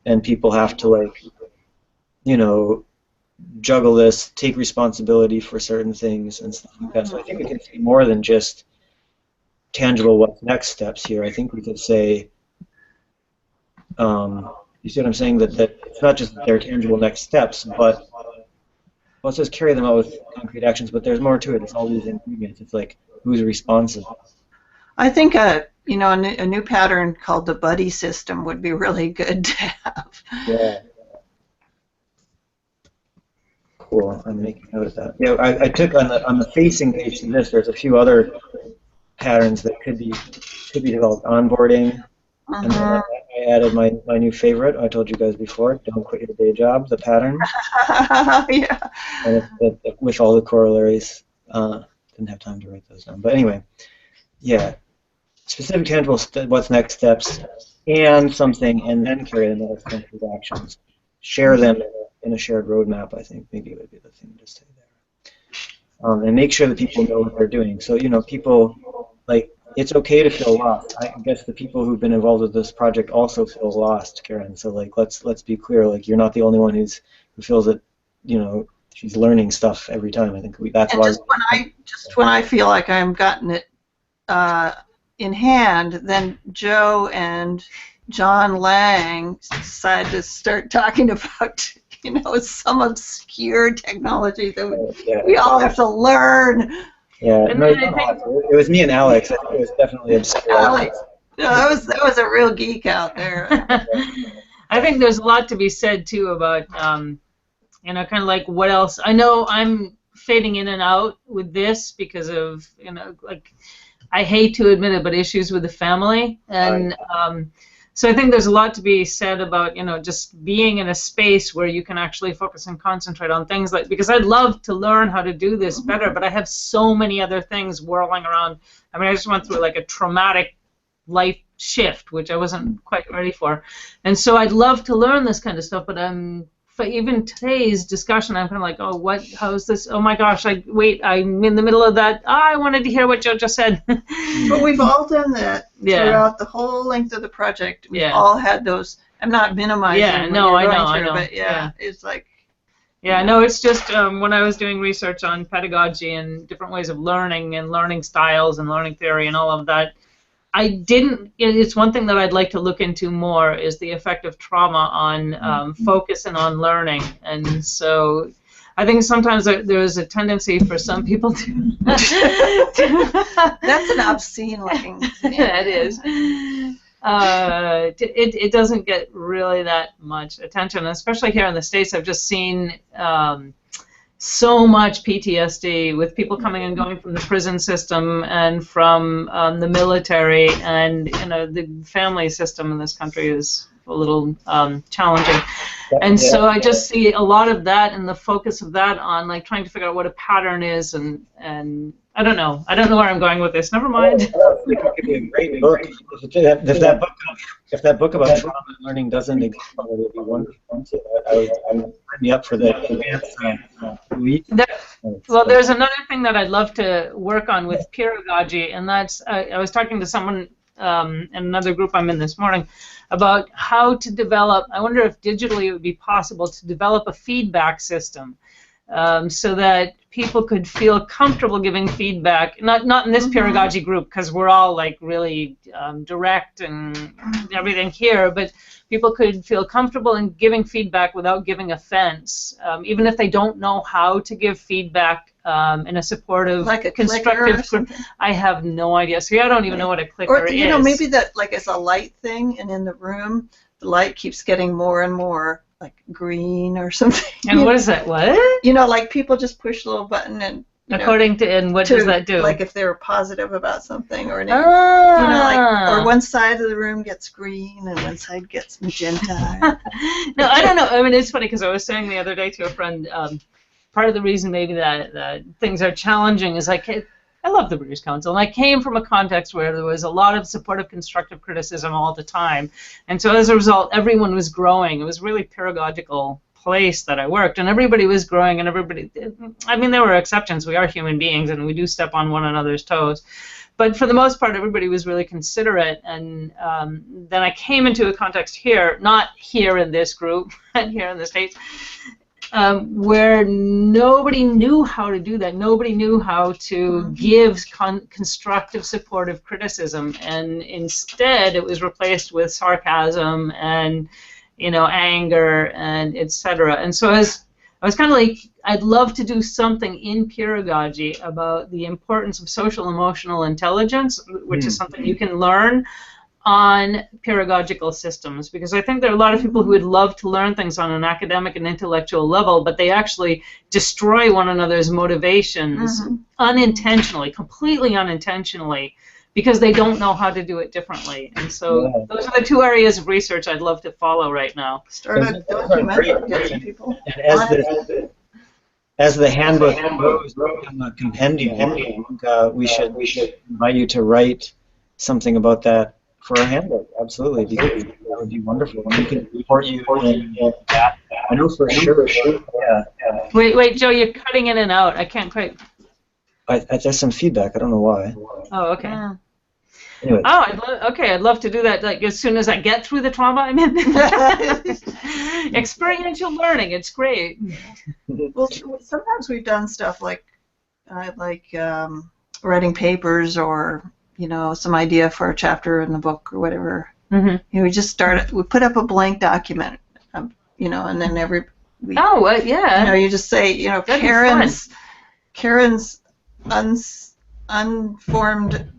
And people have to juggle this, take responsibility for certain things and stuff like that. So I think we can see more than just tangible what's next steps here. I think we could say, you see what I'm saying, that it's not just their tangible next steps, but it says carry them out with concrete actions, but there's more to it. It's all these ingredients. It's like who's responsive. I think a new pattern called the buddy system would be really good to have. Yeah. Cool. I'm making note of that. Yeah, I took on the facing page to this. There's a few other patterns that could be developed. Onboarding, and then I added my new favorite. I told you guys before. Don't quit your day job. The pattern. Yeah. And with all the corollaries. Didn't have time to write those down. But anyway, yeah. Specific, tangible, what's next steps, and something, and then carry them out with concrete actions. Share them in a shared roadmap, I think maybe would be the thing to say there. And make sure that people know what they're doing. So, people, it's okay to feel lost. I guess the people who've been involved with this project also feel lost, Karen. So, let's be clear. You're not the only one who feels that, she's learning stuff every time. I think that's why. Just when I feel like I've gotten it in hand, then Joe and John Lang decided to start talking about, some obscure technology that we all have to learn. Yeah, And no, then you I don't think- have to. It was me and Alex. I think it was definitely obscure. Alex. Yeah, that was a real geek out there. I think there's a lot to be said too about, you know, kind of like what else. I know I'm fading in and out with this because of, you know, like, I hate to admit it, but issues with the family. And so I think there's a lot to be said about, you know, just being in a space where you can actually focus and concentrate on things like, because I'd love to learn how to do this better, but I have so many other things whirling around. I mean, I just went through like a traumatic life shift, which I wasn't quite ready for. And so I'd love to learn this kind of stuff, but for even today's discussion, I'm kind of like, oh, how is this? Oh my gosh, I'm in the middle of that. Oh, I wanted to hear what Joe just said. But we've all done that throughout the whole length of the project. We've all had those. I'm not minimizing. Yeah, what no, you're I going know, through, I know. But Yeah. it's like. Yeah, no, it's just when I was doing research on pedagogy and different ways of learning and learning styles and learning theory and all of that, it's one thing that I'd like to look into more is the effect of trauma on focus and on learning. And so I think sometimes there's a tendency for some people to... That's an obscene looking thing. That is. It doesn't get really that much attention, especially here in the States. I've just seen so much PTSD with people coming and going from the prison system and from the military, and you know, the family system in this country is a little challenging. And so I just see a lot of that and the focus of that on like trying to figure out what a pattern is, and I don't know where I'm going with this. Never mind. It could be a great book. If that book about trauma and learning doesn't exist already, it'd be wonderful. So I would sign me up for the advanced week. Well, there's another thing that I'd love to work on with peeragogy, and that's I was talking to someone in another group I'm in this morning about how to develop. I wonder if digitally it would be possible to develop a feedback system. So that people could feel comfortable giving feedback, not in this peeragogy group because we're all like really direct and everything here, but people could feel comfortable in giving feedback without giving offense, even if they don't know how to give feedback in a supportive, like a constructive group. I have no idea. See, I don't even know what a clicker is. Or you know, maybe that like it's a light thing, and in the room, the light keeps getting more and more like green or something. And what is that? What? You know, like people just push a little button and according to, and what does that do? Like if they were positive about something or negative. Ah. You know, like, or one side of the room gets green and one side gets magenta. No, I don't know. I mean, it's funny because I was saying the other day to a friend, part of the reason maybe that things are challenging is like, I love the British Council, and I came from a context where there was a lot of supportive, constructive criticism all the time, and so as a result, everyone was growing. It was a really pedagogical place that I worked, and everybody was growing, and everybody, I mean, there were exceptions. We are human beings, and we do step on one another's toes, but for the most part, everybody was really considerate, and then I came into a context here, not here in this group, but here in the States, where nobody knew how to do that. Nobody knew how to give constructive, supportive criticism, and instead it was replaced with sarcasm and, you know, anger and etc. And so I was kind of like, I'd love to do something in peeragogy about the importance of social emotional intelligence, which is something you can learn on pedagogical systems, because I think there are a lot of people who would love to learn things on an academic and intellectual level, but they actually destroy one another's motivations unintentionally, completely unintentionally, because they don't know how to do it differently. And so those are the two areas of research I'd love to follow right now. Start a document, get some people. And as the handbook goes on the compendium, we should invite you to write something about that for our handbook, absolutely, because that would be wonderful. And we can report you in that. I know for sure. Yeah. Wait, Joe, you're cutting in and out. I can't quite. There's some feedback. I don't know why. Oh, okay. Anyway. Oh, I'd love to do that. Like as soon as I get through the trauma I'm in. Experiential learning. It's great. Well, sometimes we've done stuff like writing papers or, you know, some idea for a chapter in the book or whatever. You know, we put up a blank document, you know, and then every week. Oh, yeah. You know, you just say, you know, Karen's unformed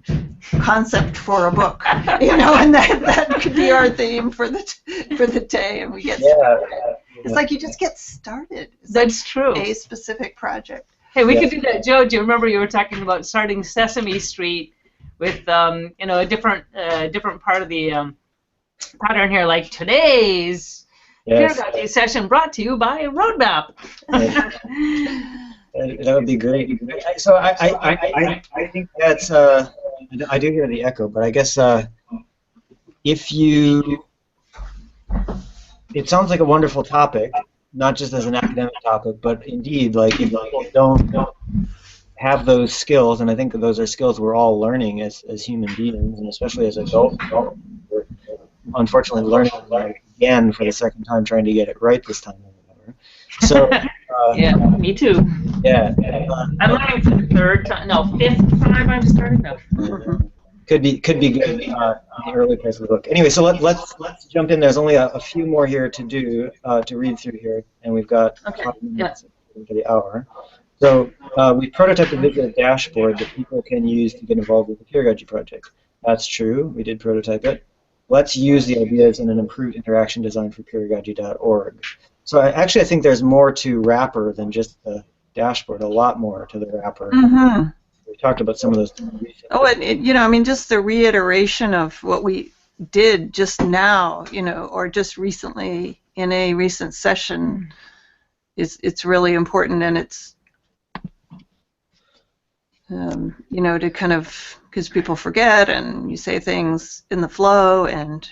concept for a book, and that could be our theme for the day, and we get started. It's like you just get started. It's That's true. a specific project. Hey, we could do that, Joe. Do you remember you were talking about starting Sesame Street with a different part of the pattern here, like today's Peeragogy session brought to you by Roadmap. That would be great. So I think that's I do hear the echo, but I guess if you, it sounds like a wonderful topic, not just as an academic topic, but indeed, like if people don't have those skills, and I think that those are skills we're all learning as human beings, and especially as adults, we're unfortunately learning again for the second time, trying to get it right this time or whatever. So yeah, me too. Yeah, I'm learning for the fifth time I'm starting now. Could be good in the early parts of the book. Anyway, so let's jump in. There's only a few more here to do to read through here, and we've got 5 minutes for the hour. So we prototyped a visual dashboard that people can use to get involved with the Peeragogy Project. That's true. We did prototype it. Let's use the ideas in an improved interaction design for Peeragogy.org. So I think there's more to Wrapper than just the dashboard. A lot more to the Wrapper. Mm-hmm. We talked about some of those things recently. Oh, and just the reiteration of what we did just now, or just recently in a recent session, it's really important, and it's to kind of, because people forget and you say things in the flow, and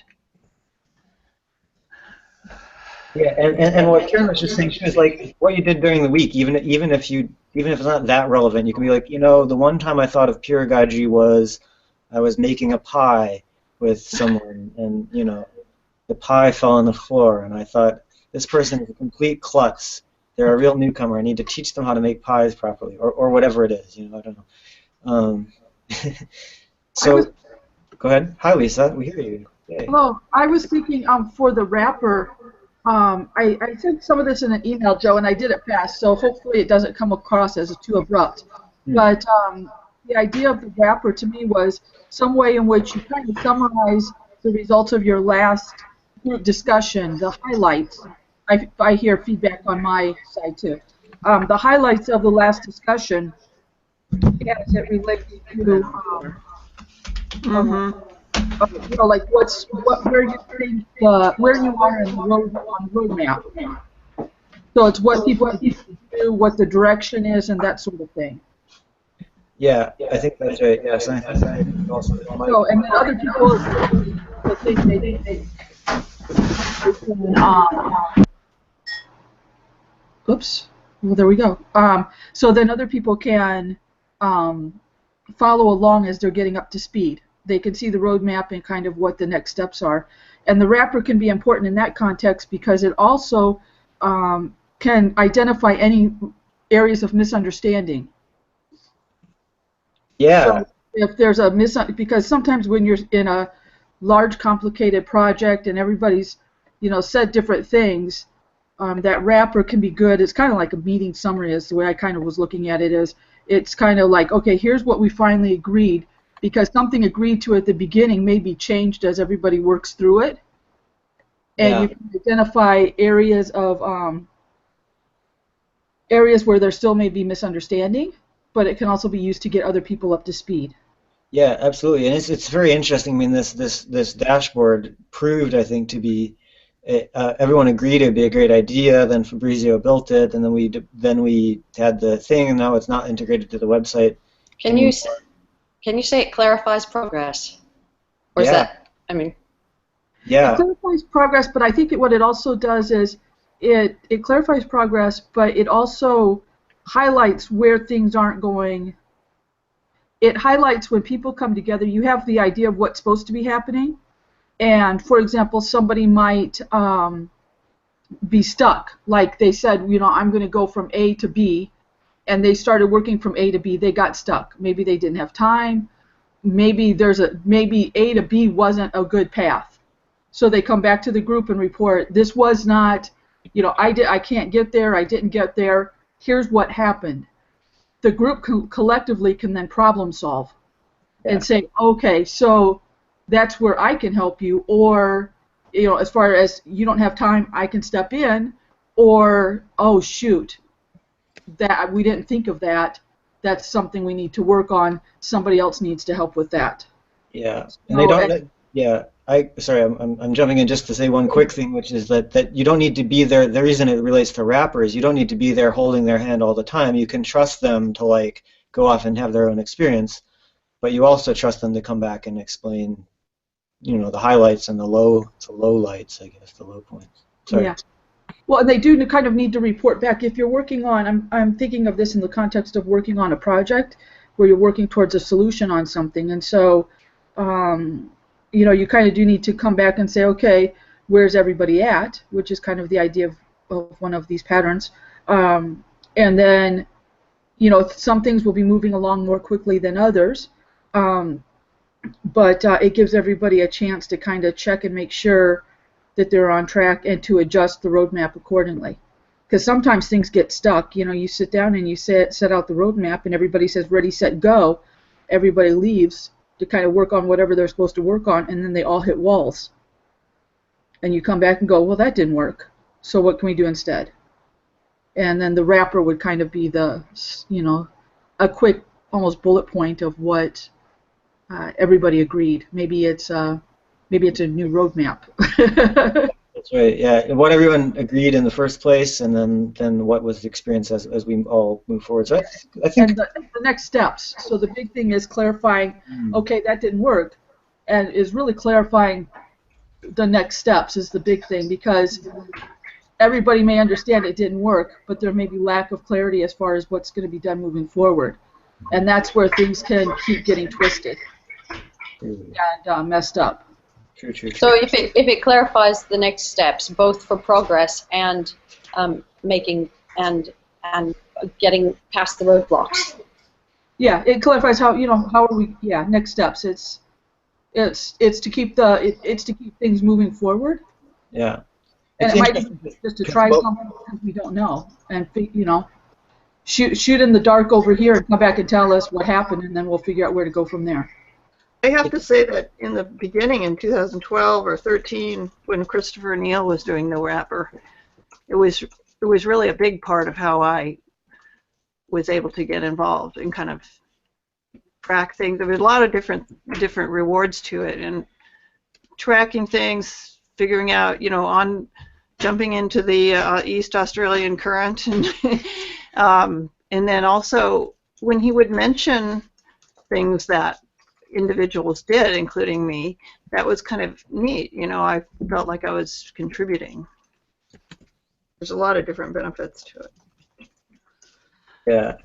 yeah, and what Karen was just saying, she was like, what you did during the week, even if it's not that relevant, you can be like, the one time I thought of Peeragogy was I was making a pie with someone, and the pie fell on the floor, and I thought, this person is a complete klutz. They're a real newcomer. I need to teach them how to make pies properly, or whatever it is. I don't know. So, go ahead. Hi, Lisa. We hear you. Yay. Hello. I was thinking for the Wrapper. I sent some of this in an email, Joe, and I did it fast, so hopefully it doesn't come across as too abrupt. But the idea of the Wrapper to me was some way in which you kind of summarize the results of your last group discussion, the highlights. I hear feedback on my side too. The highlights of the last discussion as it relates to like where you think where you are in the roadmap. So it's what people do, what the direction is, and that sort of thing. Yeah, I think that's right. Yes, I think also. So, and then other people think they oops. Well, there we go. So then other people can follow along as they're getting up to speed. They can see the roadmap and kind of what the next steps are. And the Wrapper can be important in that context because it also can identify any areas of misunderstanding. Yeah. So if there's a because sometimes when you're in a large, complicated project and everybody's, said different things, that Wrapper can be good. It's kind of like a meeting summary is the way I kind of was looking at it. It's kind of like, okay, here's what we finally agreed, because something agreed to at the beginning may be changed as everybody works through it. And you can identify areas of areas where there still may be misunderstanding, but it can also be used to get other people up to speed. Yeah, absolutely, and it's very interesting. I mean, this dashboard proved, I think, to be everyone agreed it would be a great idea. Then Fabrizio built it, and then we had the thing, and now it's not integrated to the website. Can you say it clarifies progress, or is that? I mean. Yeah. It clarifies progress, but I think what it also does is it clarifies progress, but it also highlights where things aren't going. It highlights when people come together, you have the idea of what's supposed to be happening, and for example, somebody might be stuck. Like they said, I'm going to go from A to B, and they started working from A to B. They got stuck. Maybe they didn't have time. Maybe A to B wasn't a good path. So they come back to the group and report, this was not, I can't get there, I didn't get there, here's what happened. the group collectively can then problem solve Yeah. and say, okay, so that's where I can help you, or as far as you don't have time, I can step in, or oh shoot, that we didn't think of that. That's something we need to work on. Somebody else needs to help with that. Yeah, and they don't. Yeah, sorry, I'm jumping in just to say one quick thing, which is that you don't need to be there. The reason it relates to rappers, you don't need to be there holding their hand all the time. You can trust them to like go off and have their own experience, but you also trust them to come back and explain, the highlights and the low lights, I guess, the low points. Sorry. Yeah. Well, and they do kind of need to report back. If you're working on, I'm thinking of this in the context of working on a project where you're working towards a solution on something, and so, you kind of do need to come back and say, okay, where's everybody at? Which is kind of the idea of one of these patterns. And then, some things will be moving along more quickly than others, but it gives everybody a chance to kind of check and make sure that they're on track and to adjust the roadmap accordingly. Because sometimes things get stuck. You sit down and you set out the roadmap and everybody says ready, set, go. Everybody leaves to kind of work on whatever they're supposed to work on, and then they all hit walls. And you come back and go, well, that didn't work. So what can we do instead? And then the wrapper would kind of be the, a quick, almost bullet point of what everybody agreed. Maybe it's a new roadmap. That's right. Yeah, what everyone agreed in the first place, and then what was the experience as we all move forward. So I think. And the next steps. So the big thing is clarifying. Okay, that didn't work, and is really clarifying the next steps is the big thing, because everybody may understand it didn't work, but there may be lack of clarity as far as what's going to be done moving forward, and that's where things can keep getting twisted and messed up. True. So if it clarifies the next steps, both for progress and making and getting past the roadblocks. Yeah, it clarifies how are we next steps. It's to keep things moving forward. Yeah. And it might be just to try something because we don't know, and shoot in the dark over here and come back and tell us what happened, and then we'll figure out where to go from there. I have to say that in the beginning, in 2012 or 13, when Christopher Neal was doing the wrapper, it was really a big part of how I was able to get involved and kind of track things. There was a lot of different rewards to it, and tracking things, figuring out, on jumping into the East Australian current, and and then also when he would mention things that individuals did, including me, that was kind of neat. I felt like I was contributing. There's a lot of different benefits to it. Yeah.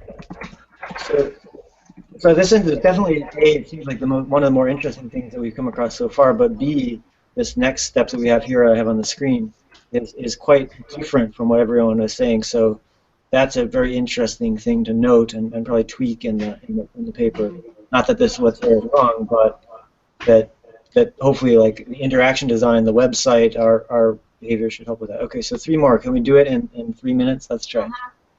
So this is definitely A, it seems like one of the more interesting things that we've come across so far, but B, this next step that we have here, I have on the screen, is quite different from what everyone was saying. So that's a very interesting thing to note and probably tweak in the paper. Not that this what's there is wrong, but that hopefully like the interaction design, the website, our behavior should help with that. Okay, so 3 more. Can we do it in 3 minutes? Let's try.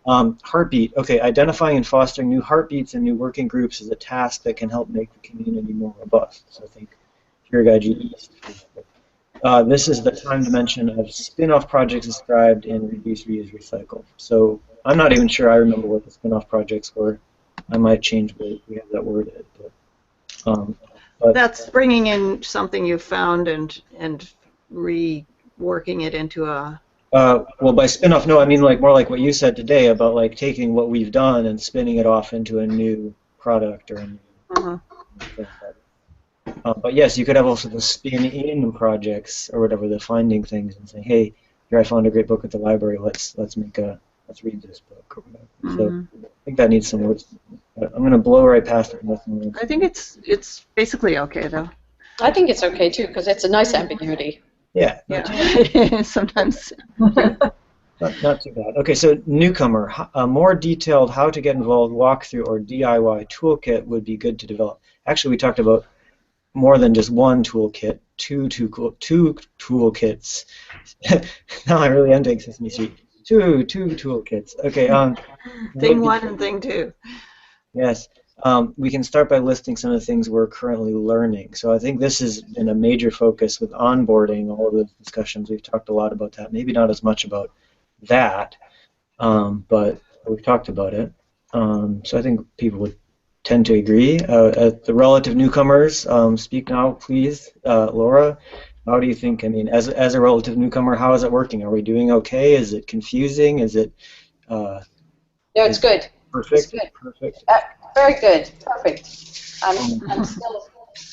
Heartbeat. Okay, identifying and fostering new heartbeats and new working groups is a task that can help make the community more robust. So I think Peeragogy East. This is the time dimension of spin-off projects described in Reduce, Reuse, Recycle. So I'm not even sure I remember what the spin-off projects were. I might change where we have that worded. But that's bringing in something you found and reworking it into a... well, by spin-off, no, I mean more like what you said today about like taking what we've done and spinning it off into a new product or a new thing. But yes, you could have also the spin-in projects or whatever, the finding things and saying, hey, here I found a great book at the library. Let's read this book. Or whatever. So I think that needs some words. I'm going to blow right past it. I think it's basically okay though. I think it's okay too because it's a nice ambiguity. Yeah. Sometimes. Not too bad. Okay, so newcomer, a more detailed how to get involved walkthrough or DIY toolkit would be good to develop. Actually, we talked about more than just one toolkit, two toolkits. Now I really am taking Sesame Street. Two toolkits. Okay. Thing one and thing two. Yes. We can start by listing some of the things we're currently learning. So I think this has been a major focus with onboarding, all of the discussions. We've talked a lot about that. Maybe not as much about that, but we've talked about it. So I think people would tend to agree. The relative newcomers, speak now, please. Laura, how do you think, I mean, as a relative newcomer, how is it working? Are we doing okay? Is it confusing? Is it... No, it's good. Perfect. It's good. Perfect. Very good. Perfect. I'm still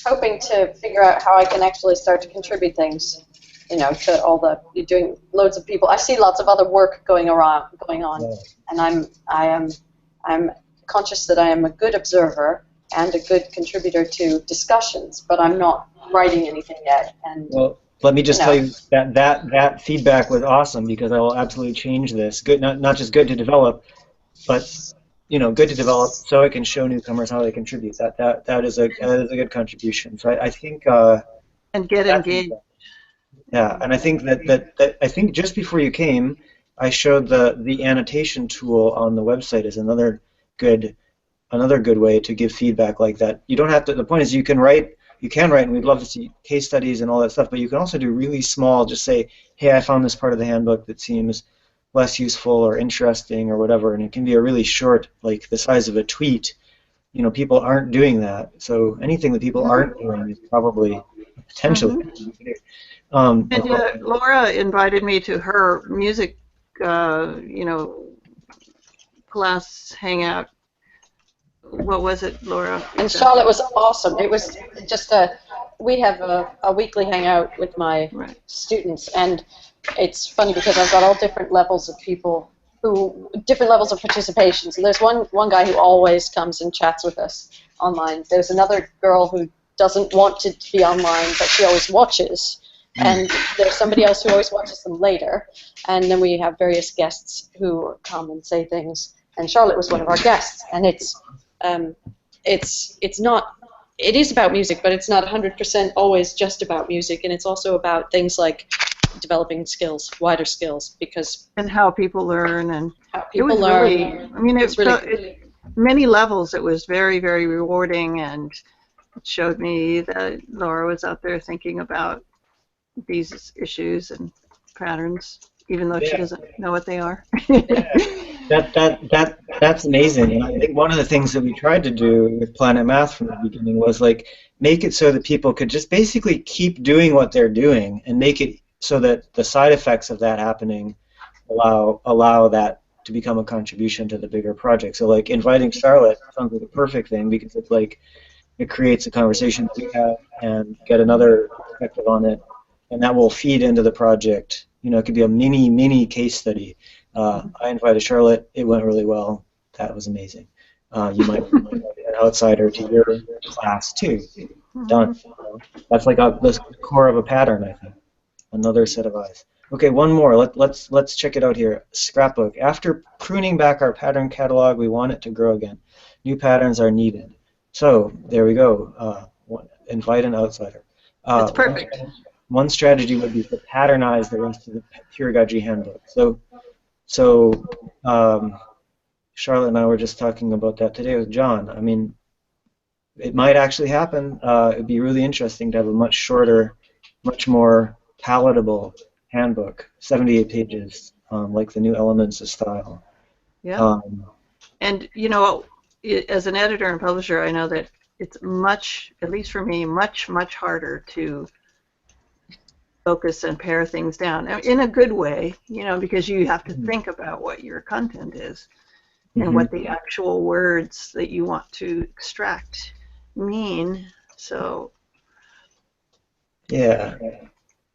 hoping to figure out how I can actually start to contribute things, you know, to all the, you're doing loads of people. I see lots of other work going on, Yeah. and I'm conscious that I am a good observer and a good contributor to discussions, but I'm not writing anything yet. And Well, let me just you tell know. you that feedback was awesome, because I will absolutely change this. Good, not just good to develop, but good to develop so I can show newcomers how they contribute. That is a good contribution. So I think And get engaged. yeah, and I think that I think just before you came, I showed the annotation tool on the website as another good way to give feedback like that. You don't have to. The point is you can write, and we'd love to see case studies and all that stuff. But you can also do really small. Just say, hey, I found this part of the handbook that seems less useful or interesting or whatever, and it can be a really short, like the size of a tweet. People aren't doing that, so anything that people aren't doing is probably potentially. And Laura invited me to her music, class hangout. What was it, Laura? And Charlotte was awesome. It was just we have a weekly hangout with my students, and it's funny because I've got all different levels of people different levels of participation. So there's one guy who always comes and chats with us online. There's another girl who doesn't want to be online, but she always watches. And there's somebody else who always watches them later. And then we have various guests who come and say things. And Charlotte was one of our guests. And it is about music, but it's not 100% always just about music. And it's also about things like developing skills, wider skills, and how people learn, and how people learn. Really, I mean, many levels. It was very, very rewarding, and it showed me that Laura was out there thinking about these issues and patterns, even though she doesn't know what they are. That's amazing. And I think one of the things that we tried to do with Planet Math from the beginning was like make it so that people could just basically keep doing what they're doing, and make it so that the side effects of that happening allow that to become a contribution to the bigger project. So like inviting Charlotte sounds like a perfect thing, because it's like it creates a conversation that we have and get another perspective on it, and that will feed into the project. It could be a mini case study. I invited Charlotte. It went really well. That was amazing. You might invite an outsider to your class too. Done. That's like the core of a pattern, I think. Another set of eyes. Okay, one more. Let's check it out here. Scrapbook. After pruning back our pattern catalog, we want it to grow again. New patterns are needed. So there we go. Invite an outsider. That's perfect. One strategy would be to patternize the rest of the Peeragogy Handbook. So Charlotte and I were just talking about that today with John. I mean, it might actually happen. It'd be really interesting to have a much shorter, much more palatable handbook, 78 pages, like the new Elements of Style. Yeah. And as an editor and publisher, I know that it's much, at least for me, much harder to focus and pare things down in a good way, because you have to think about what your content is and what the actual words that you want to extract mean. So yeah.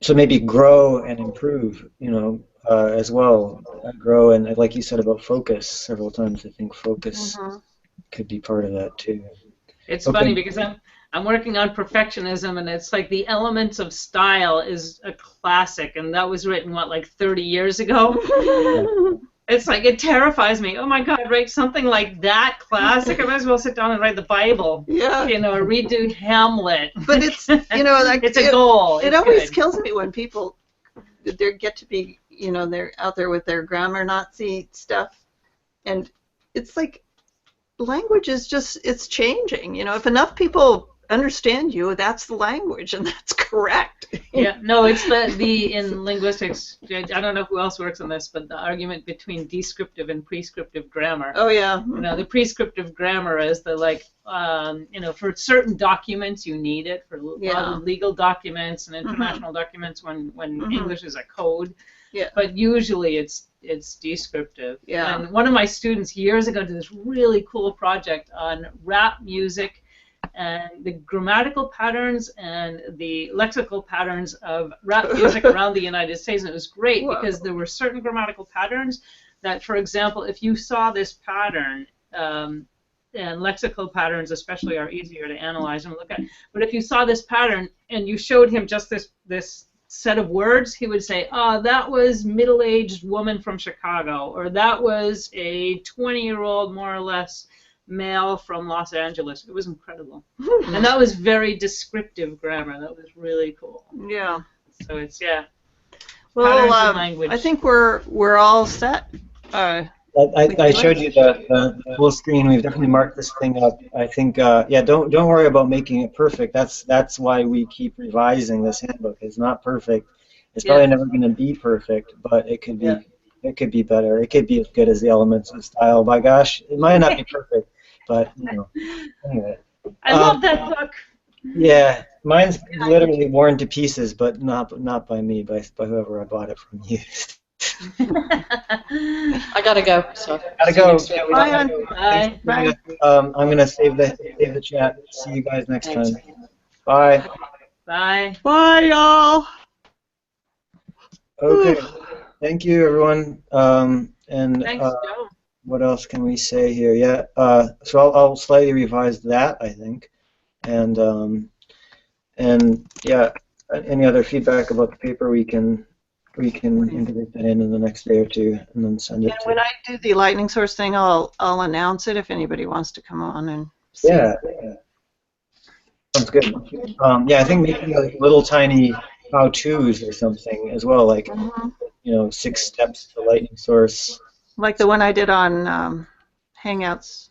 So maybe grow and improve, as well. Grow, and like you said about focus several times, I think focus could be part of that too. It's funny because I'm working on perfectionism, and it's like the Elements of Style is a classic, and that was written, like 30 years ago? It's like, it terrifies me. Oh my God, write something like that classic? I might as well sit down and write the Bible. Yeah. Redo Hamlet. But it's, it's a goal. It always kills me when people, they get to be, you know, they're out there with their grammar Nazi stuff. And it's like, language is just, it's changing. You know, if enough people understand you, that's the language, and that's correct. Yeah, no, it's the in linguistics, I don't know who else works on this, but the argument between descriptive and prescriptive grammar. Oh, yeah. You know, the prescriptive grammar is the, like, you know, for certain documents you need it, for a lot of legal documents and international documents when English is a code. Yeah. But usually it's descriptive. Yeah. And one of my students years ago did this really cool project on rap music and the grammatical patterns and the lexical patterns of rap music around the United States. And it was great because there were certain grammatical patterns that, for example, if you saw this pattern, and lexical patterns especially are easier to analyze and look at, but if you saw this pattern and you showed him just this set of words, he would say, oh, that was middle-aged woman from Chicago, or that was a 20-year-old, more or less, male from Los Angeles. It was incredible. And that was very descriptive grammar. That was really cool. Yeah. So it's, yeah. Well, patterns in language. I think we're all set. I showed you the full screen. We've definitely marked this thing up. I think, yeah, don't worry about making it perfect. That's why we keep revising this handbook. It's not perfect. It's probably never going to be perfect, but it could be. It could be better. It could be as good as the Elements of Style. By gosh, it might not be perfect, but you know. Anyway. I love that book. Yeah, mine's literally worn to pieces, but not by me, by whoever I bought it from you. I gotta go. So. Gotta go. Bye. Bye. I'm gonna save the chat. See you guys next time. Bye. Bye. Bye, y'all. Okay. Thank you, everyone. And Thanks, Joe. what else can we say here? Yeah. So I'll slightly revise that, I think, and yeah. Any other feedback about the paper, we can integrate that in the next day or two, and then send it. And when I do the lightning source thing, I'll announce it if anybody wants to come on and see. Yeah. Sounds good. Yeah, I think making like little tiny how-tos or something as well, like you know, 6 steps to lightning source. Like the one I did on Hangouts.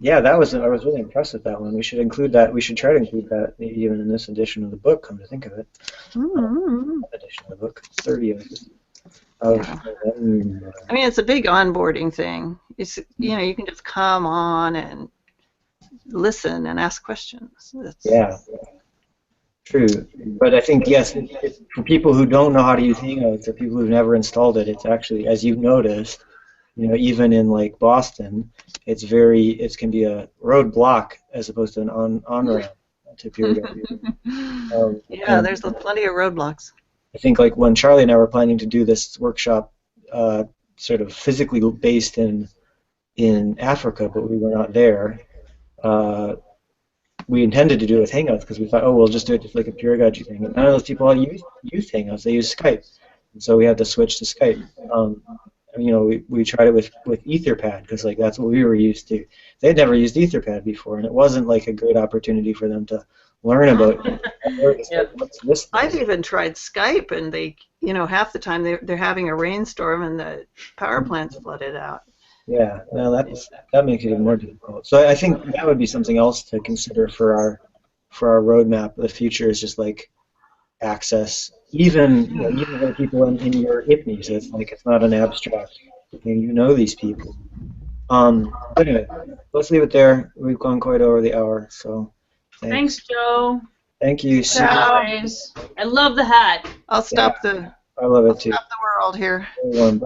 Yeah, I was really impressed with that one. We should include that. We should try to include that maybe even in this edition of the book. Come to think of it, edition of the book, 30 of it. I mean, it's a big onboarding thing. It's, you know, you can just come on and listen and ask questions. Yeah. True, but I think yes, for people who don't know how to use Hangouts or people who've never installed it, it's actually, as you've noticed, you know, even in like Boston, it can be a roadblock as opposed to an on ramp to Peeragogy. Yeah, there's plenty of roadblocks. I think like when Charlie and I were planning to do this workshop, sort of physically based in Africa, but we were not there. We intended to do it with Hangouts because we thought, oh, we'll just do it just like a Peeragogy thing. And none of those people use Hangouts; they use Skype, and so we had to switch to Skype. You know, we tried it with Etherpad because like that's what we were used to. They had never used Etherpad before, and it wasn't like a great opportunity for them to learn about. What's this? I've even tried Skype, and they, you know, half the time they're having a rainstorm and the power plant's flooded out. Yeah, no, that makes it even more difficult. So I think that would be something else to consider for our roadmap. The future is just like access, even for people in your IPNI. So it's like it's not an abstract thing. You know these people. Anyway, let's leave it there. We've gone quite over the hour, so Thanks, Joe. Thank you. I love the hat. I'll stop the. I love it too. Stop the world here. Everyone.